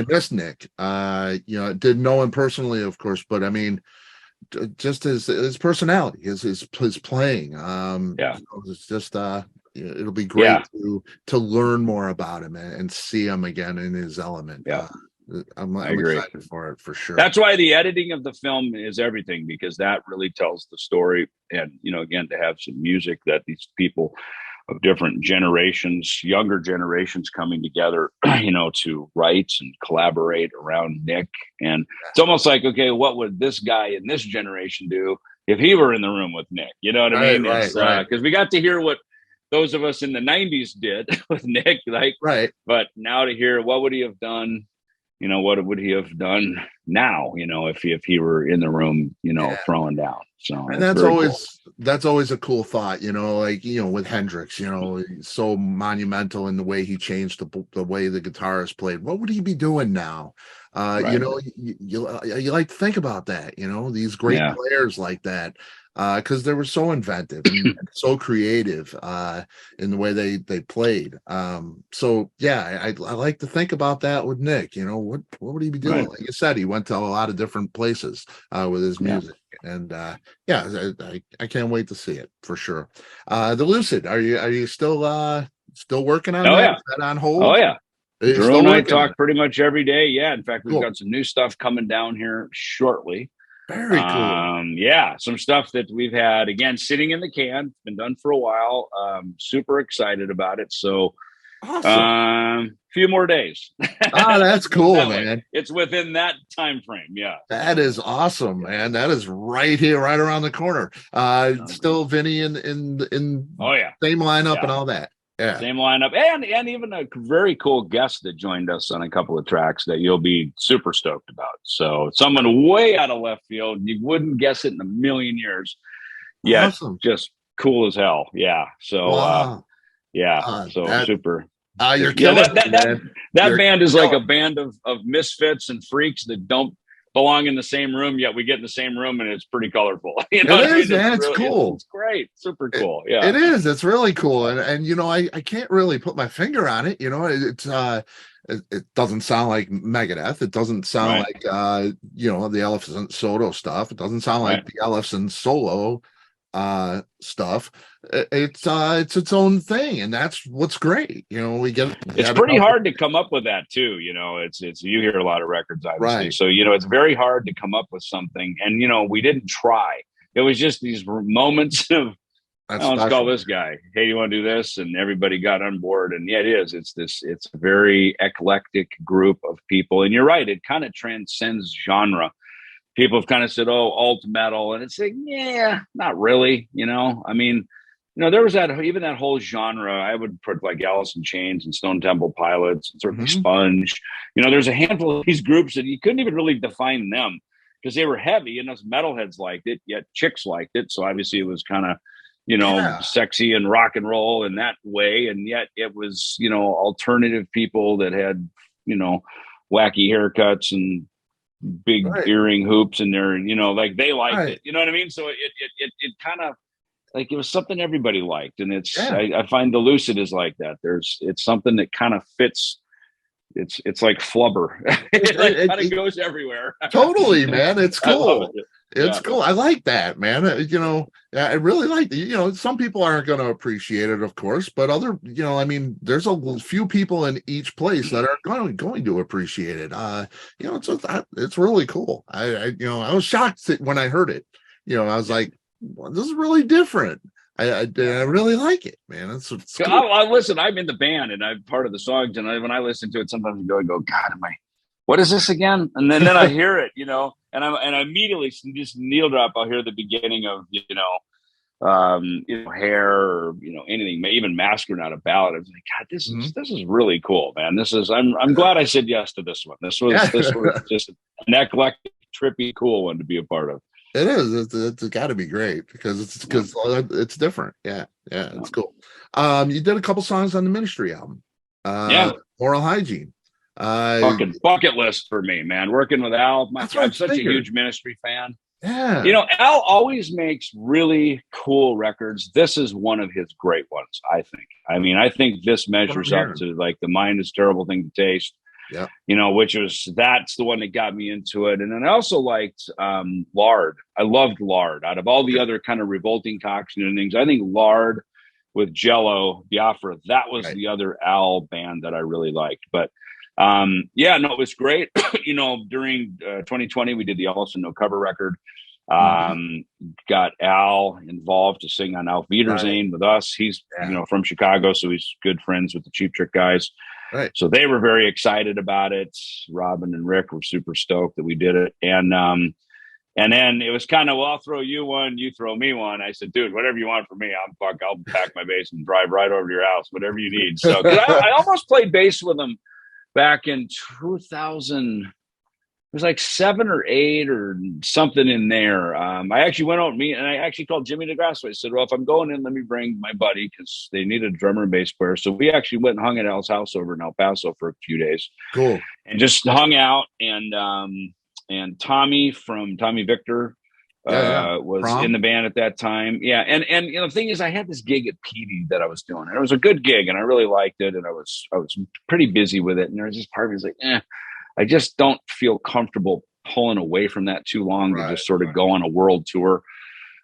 [SPEAKER 1] miss Nick. Didn't know him personally, of course, but I mean, just his personality, his playing. It's just it'll be great to learn more about him and see him again in his element. I'm excited for it, for sure.
[SPEAKER 2] That's why the editing of the film is everything, because that really tells the story. And again, to have some music that these people of different generations, younger generations, coming together, to write and collaborate around Nick. And it's almost like, okay, what would this guy in this generation do if he were in the room with Nick? You know what I mean? Because we got to hear what those of us in the 90s did with Nick, but now to hear what would he have done, what would he have done now, if he were in the room, throwing down. So,
[SPEAKER 1] and that's always a cool thought, with Hendrix, so monumental in the way he changed the way the guitarist played. What would he be doing now? You like to think about that, these great players like that, because they were so inventive and so creative in the way they played. I like to think about that with Nick. What would he be doing? Like you said, he went to a lot of different places with his music. And I can't wait to see it, for sure. The Lucid, are you still working on that? Is that on hold?
[SPEAKER 2] Oh yeah. Drew and I talk pretty much every day. Yeah. In fact, we've got some new stuff coming down here shortly.
[SPEAKER 1] Very cool.
[SPEAKER 2] Some stuff that we've had, again, sitting in the can, been done for a while. Super excited about it. So awesome. Few more days.
[SPEAKER 1] Oh, that's cool, man.
[SPEAKER 2] It's within that time frame. Yeah.
[SPEAKER 1] That is awesome, man. That is right here, right around the corner. Still Vinny in same lineup and all that. Yeah.
[SPEAKER 2] Same lineup, and even a very cool guest that joined us on a couple of tracks that you'll be super stoked about. So someone way out of left field, you wouldn't guess it in a million years. Yeah, awesome. Just cool as hell. Yeah. So super.
[SPEAKER 1] You're killing
[SPEAKER 2] that band is like a band of misfits and freaks that don't belong in the same room, yet we get in the same room and it's pretty colorful.
[SPEAKER 1] It is, man. It's cool.
[SPEAKER 2] It's great. Super cool.
[SPEAKER 1] It is. It's really cool. And I can't really put my finger on it. It's it doesn't sound like Megadeth. It doesn't sound like the Ellefson-Soto stuff. It doesn't sound like the Ellefson solo stuff. It's its own thing, and that's what's great.
[SPEAKER 2] It's pretty hard to come up with that too. It's you hear a lot of records, obviously. So it's very hard to come up with something, and we didn't try. It was just these moments of let's call this guy. Hey, you want to do this? And everybody got on board. And it is. It's a very eclectic group of people. And you're right. It kind of transcends genre. People have kind of said, "Oh, alt metal," and it's like, yeah, not really. I mean, there was that whole genre. I would put like Alice in Chains and Stone Temple Pilots and certainly Sponge. There's a handful of these groups that you couldn't even really define them because they were heavy, and us metalheads liked it, yet chicks liked it. So obviously, it was kind of sexy and rock and roll in that way, and yet it was alternative people that had wacky haircuts and big earring hoops in there, and like they liked it, you know what I mean? So it kind of like it was something everybody liked, and it's I find the Lucid is like that. It's something that kind of fits. It's like flubber. It kind of goes everywhere.
[SPEAKER 1] Totally, man. It's cool. It's cool. I like that, man. I really like it. Some people aren't going to appreciate it, of course, but other, I mean, there's a few people in each place that are going to appreciate it. It's really cool. I was shocked when I heard it. I was like, well, this is really different. I really like it, man. It's cool.
[SPEAKER 2] I listen. I'm in the band, and I'm part of the songs. And when I listen to it, sometimes I go, God, what is this again? And then I hear it, and I immediately just needle drop. I'll hear the beginning of Hair, or anything, even Masquerade Out of Ballad. I was like, God, this is really cool, man. I'm glad I said yes to this one. This was just an eclectic, trippy, cool one to be a part of.
[SPEAKER 1] It is. It's got to be great because it's different. Yeah, it's cool. You did a couple songs on the Ministry album. Oral Hygiene.
[SPEAKER 2] Fucking bucket list for me, man. Working with Al. I'm such a huge Ministry fan.
[SPEAKER 1] Yeah.
[SPEAKER 2] Al always makes really cool records. This is one of his great ones, I think. I think this measures up to like The Mind Is a Terrible Thing to Taste.
[SPEAKER 1] Yeah.
[SPEAKER 2] That's the one that got me into it. And then I also liked Lard. I loved Lard. Out of all the other kind of revolting cocksuit and things, I think Lard with Jello, Biafra, that was the other Al band that I really liked. But it was great. During 2020, we did the Ellison No Cover record. Got Al involved to sing on Auf Wiedersehen with us. He's from Chicago, so he's good friends with the Cheap Trick guys.
[SPEAKER 1] Right.
[SPEAKER 2] So they were very excited about it. Robin and Rick were super stoked that we did it. And then it was kind of, well, I'll throw you one, you throw me one. I said, dude, whatever you want from me, I'll pack my bass and drive right over to your house, whatever you need. So I almost played bass with them back in 2000. It was like 7 or 8 or something in there. I actually went out and I actually called Jimmy DeGrasso. I said, well, if I'm going in, let me bring my buddy because they needed a drummer and bass player. So we actually went and hung at Al's house over in El Paso for a few days.
[SPEAKER 1] Cool.
[SPEAKER 2] And just hung out. And Tommy Victor was in the band at that time. Yeah. And the thing is, I had this gig at PD that I was doing, and it was a good gig, and I really liked it. And I was pretty busy with it. And there was just part of me was like, I just don't feel comfortable pulling away from that too long to just sort of go on a world tour.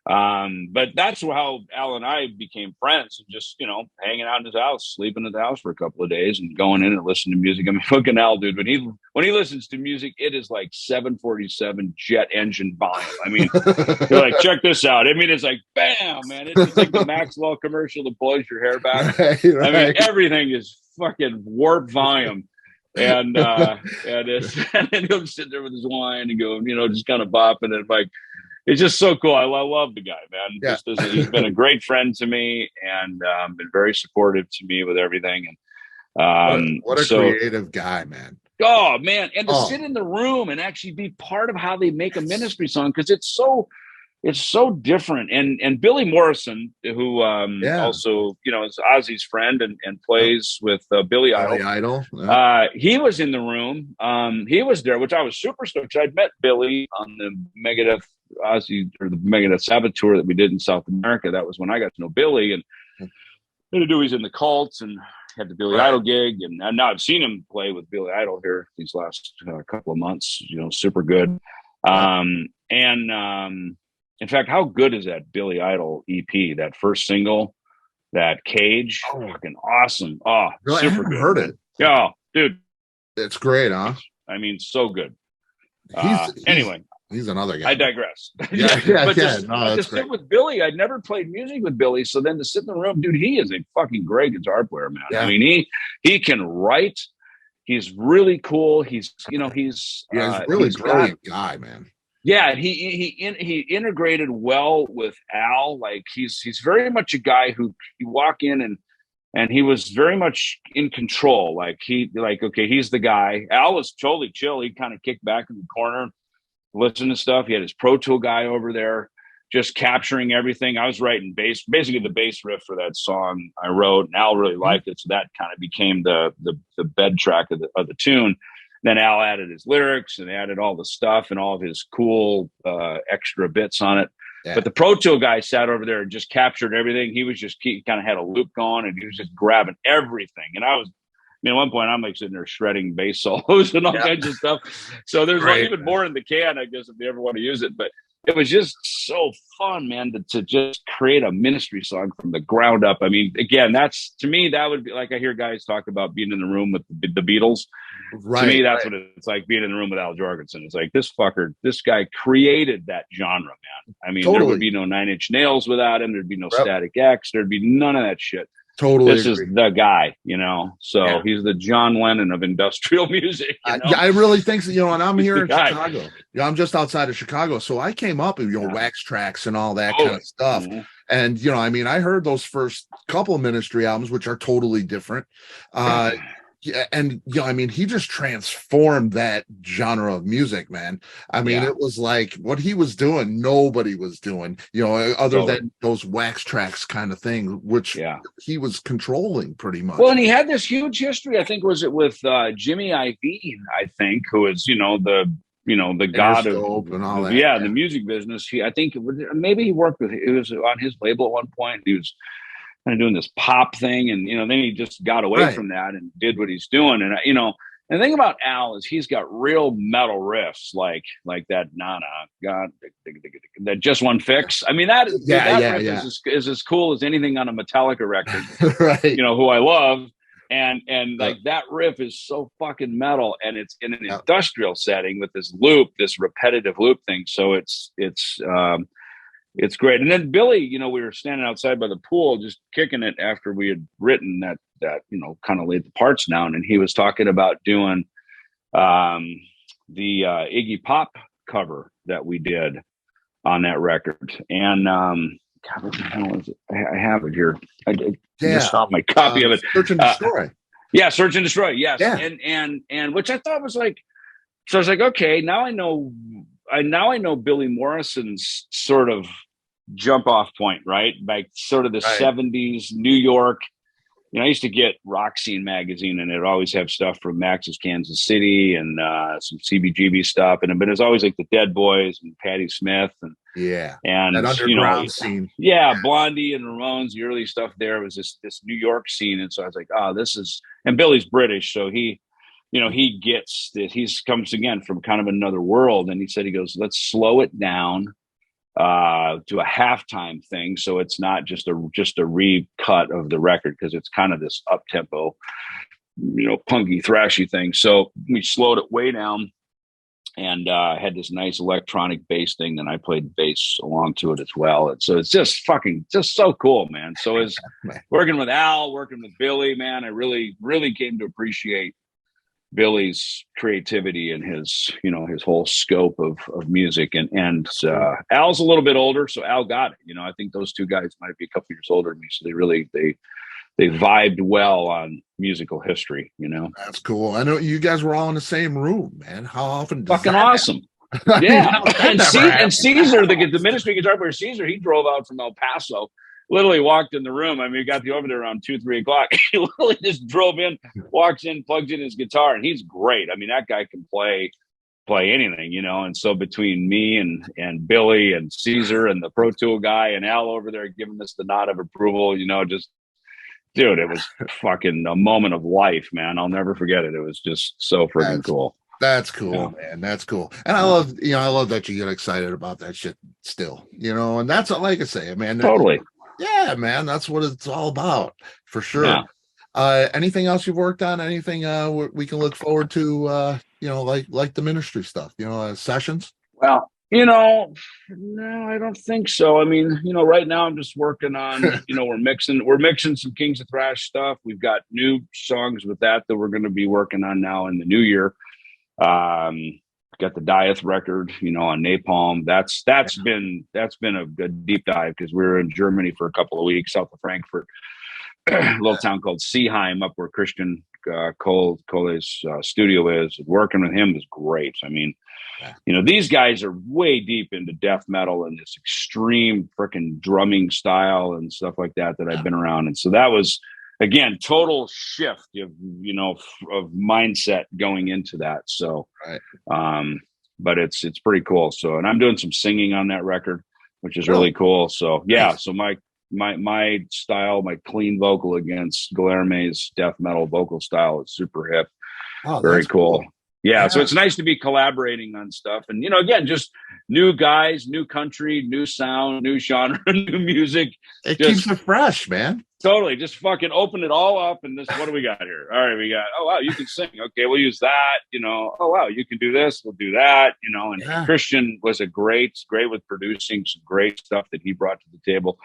[SPEAKER 2] But that's how Al and I became friends, and just, hanging out in his house, sleeping at the house for a couple of days and going in and listening to music. Fucking Al, dude, when he listens to music, it is like 747 jet engine volume. You're like, check this out. It's like, bam, man. It's like the Maxwell commercial that blows your hair back. Right. Everything is fucking warp volume. And then he'll sit there with his wine and go, just kind of bopping and like, it's just so cool. I love the guy, man. Yeah. He's been a great friend to me, and been very supportive to me with everything. And
[SPEAKER 1] what a creative guy, man.
[SPEAKER 2] Oh man, and to sit in the room and actually be part of how they make a Ministry song, because it's so different. And Billy Morrison, who also is Ozzy's friend and plays with Billy Idol. Yeah. He was in the room. He was there, which I was super stoked. I'd met Billy on the Megadeth Ozzy or the Megadeth Sabbath tour that we did in South America. That was when I got to know Billy, and he's in the Cults and had the Billy Idol gig, and now I've seen him play with Billy Idol here these last couple of months. Super good. In fact, how good is that Billy Idol EP? That first single, that Cage, fucking awesome. Oh,
[SPEAKER 1] really?
[SPEAKER 2] Super
[SPEAKER 1] I haven't
[SPEAKER 2] good.
[SPEAKER 1] Heard it.
[SPEAKER 2] Yeah, dude,
[SPEAKER 1] it's great, huh?
[SPEAKER 2] So good. Anyway.
[SPEAKER 1] He's another guy.
[SPEAKER 2] I digress.
[SPEAKER 1] But
[SPEAKER 2] to sit with Billy, I'd never played music with Billy. So then to sit in the room, dude, he is a fucking great guitar player, man. Yeah. He can write. He's really cool. He's really brilliant guy, man. Yeah, he integrated well with Al. Like he's very much a guy who you walk in and he was very much in control. He's the guy. Al was totally chill. He kind of kicked back in the corner, listen to stuff. He had his Pro Tool guy over there just capturing everything. I was writing basically the bass riff for that song I wrote, and Al really liked it. So that kind of became the bed track of the tune. Then Al added his lyrics and added all the stuff and all of his cool extra bits on it. Yeah. But the Pro Tool guy sat over there and just captured everything. He kind of had a loop going, and he was just grabbing everything. And at one point, I'm like sitting there shredding bass solos and all kinds of stuff. So there's even more in the can, I guess, if you ever want to use it. But it was just so fun, man, to just create a Ministry song from the ground up. I mean, again, that's, to me, that would be like, I hear guys talk about being in the room with the Beatles.
[SPEAKER 1] Right.
[SPEAKER 2] To me, that's what it's like, being in the room with Al Jourgensen. It's like, this guy created that genre, man. I mean,
[SPEAKER 1] Totally.
[SPEAKER 2] there would be no Nine Inch Nails without him. There'd be no Static X. There'd be none of that shit.
[SPEAKER 1] Totally.
[SPEAKER 2] This is the guy, so he's the John Lennon of industrial music.
[SPEAKER 1] I really think so, and I'm here in Chicago. I'm just outside of Chicago. So I came up with, Wax Tracks and all that kind of stuff.
[SPEAKER 2] Mm-hmm.
[SPEAKER 1] And, I mean, I heard those first couple of Ministry albums, which are totally different. And, I mean, he just transformed that genre of music, man. I mean, it was like what he was doing, nobody was doing, other than those Wax Tracks kind of thing, which he was controlling pretty much.
[SPEAKER 2] Well, and he had this huge history. I think, was it with Jimmy Iovine, I think, who is, the god of
[SPEAKER 1] and all that.
[SPEAKER 2] The music business. I think maybe he worked with, it was on his label at one point. He was kind of doing this pop thing, and then he just got away from that and did what he's doing. And and the thing about Al is he's got real metal riffs like that God that Just One Fix. I mean, that riff is as cool as anything on a Metallica record.
[SPEAKER 1] Right.
[SPEAKER 2] Who I love. And like that riff is so fucking metal, and it's in an industrial setting with this repetitive loop thing. So it's great. And then Billy, we were standing outside by the pool, just kicking it after we had written that kind of laid the parts down. And he was talking about doing the Iggy Pop cover that we did on that record. And God, what the hell is it? I have it here. I just saw my copy of it.
[SPEAKER 1] Search and Destroy.
[SPEAKER 2] Search and Destroy. Yes. Yeah. And which I thought was like, so I was like, okay, now I know Billy Morrison's sort of jump off point, right? Like sort of the 70s New York. I used to get Rock Scene magazine, and it would always have stuff from Max's Kansas City and some CBGB stuff. But it's always like the Dead Boys and Patti Smith and
[SPEAKER 1] that underground scene.
[SPEAKER 2] Yeah, Blondie and Ramones, the early stuff there was this New York scene. And so I was like, this is, and Billy's British, so he gets that. He's comes again from kind of another world. And he goes, let's slow it down to a halftime thing, so it's not just a recut of the record, because it's kind of this up tempo, punky thrashy thing. So we slowed it way down, and had this nice electronic bass thing. Then I played bass along to it as well. And so it's just so cool, man. So as working with Al, working with Billy, man, I really, really came to appreciate Billy's creativity and his whole scope of music. And Al's a little bit older, so Al got it. I think those two guys might be a couple years older than me, so they vibed well on musical history.
[SPEAKER 1] That's cool. I know you guys were all in the same room, man. How often?
[SPEAKER 2] Fucking awesome. Yeah. And Caesar, the Ministry guitar player, Caesar, he drove out from El Paso. Literally walked in the room. I mean, we got over there around 2-3 o'clock. He literally just drove in, walks in, plugs in his guitar, and he's great. I mean, that guy can play anything, And so between me and Billy and Caesar and the Pro Tool guy and Al over there giving us the nod of approval, just, dude, it was fucking a moment of life, man. I'll never forget it. It was just so freaking cool.
[SPEAKER 1] That's cool, man. That's cool. And I love that you get excited about that shit still, and that's like I say, man.
[SPEAKER 2] Totally.
[SPEAKER 1] Yeah, man, that's what it's all about, for sure. Yeah. Anything else you've worked on? Anything we can look forward to? Like the Ministry stuff. Sessions.
[SPEAKER 2] Well, no, I don't think so. I mean, right now I'm just working on. We're mixing some Kings of Thrash stuff. We've got new songs with that we're going to be working on now in the new year. Got the Dieth record, on Napalm. That's been a good deep dive, because we were in Germany for a couple of weeks, south of Frankfurt, a little town called Seeheim, up where Christian Cole's studio is. Working with him is great. I mean, these guys are way deep into death metal and this extreme freaking drumming style and stuff like that I've been around. And so that was, again, total shift of mindset going into that. So, but it's pretty cool. So, and I'm doing some singing on that record, which is really cool. So so my style, my clean vocal against Guilherme's death metal vocal style is super hip. Very cool. Yeah, so it's nice to be collaborating on stuff. And, you know, again, just new guys, new country, new sound, new genre, new music.
[SPEAKER 1] It keeps it fresh, man.
[SPEAKER 2] Totally. Just fucking open it all up. And this, what do we got here? All right, we got, oh, wow, you can sing. Okay, we'll use that. You know, oh, wow, you can do this. We'll do that. You know, and Christian was great with producing some great stuff that he brought to the table.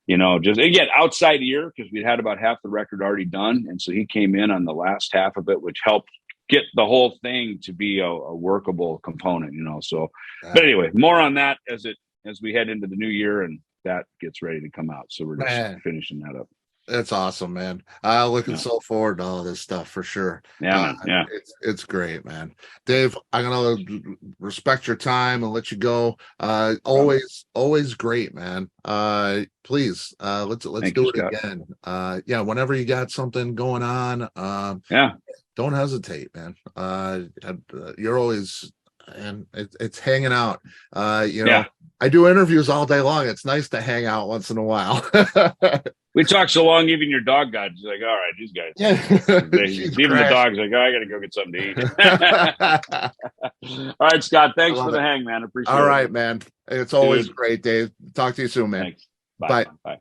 [SPEAKER 2] You know, just again, outside ear, because we'd had about half the record already done. And so he came in on the last half of it, which helped get the whole thing to be a workable component, you know. So, but anyway, more on that as we head into the new year and that gets ready to come out. So we're just finishing that up.
[SPEAKER 1] That's awesome, man. Looking so forward to all this stuff for sure.
[SPEAKER 2] Yeah, man.
[SPEAKER 1] It's great, man. Dave, I'm gonna respect your time and let you go. Always great, man. Please, let's do it again. Whenever you got something going on, don't hesitate, man. You're always, and it's hanging out. You know, I do interviews all day long. It's nice to hang out once in a while.
[SPEAKER 2] We talk so long, even your dog got. She's like, all right, these guys. Even the dog's like, oh, I got to go get something to eat. All right, Scott. Thanks for the hang, man. Appreciate it.
[SPEAKER 1] All right, man. It's always great, Dave. Talk to you soon, man.
[SPEAKER 2] Thanks. Bye.
[SPEAKER 1] Bye.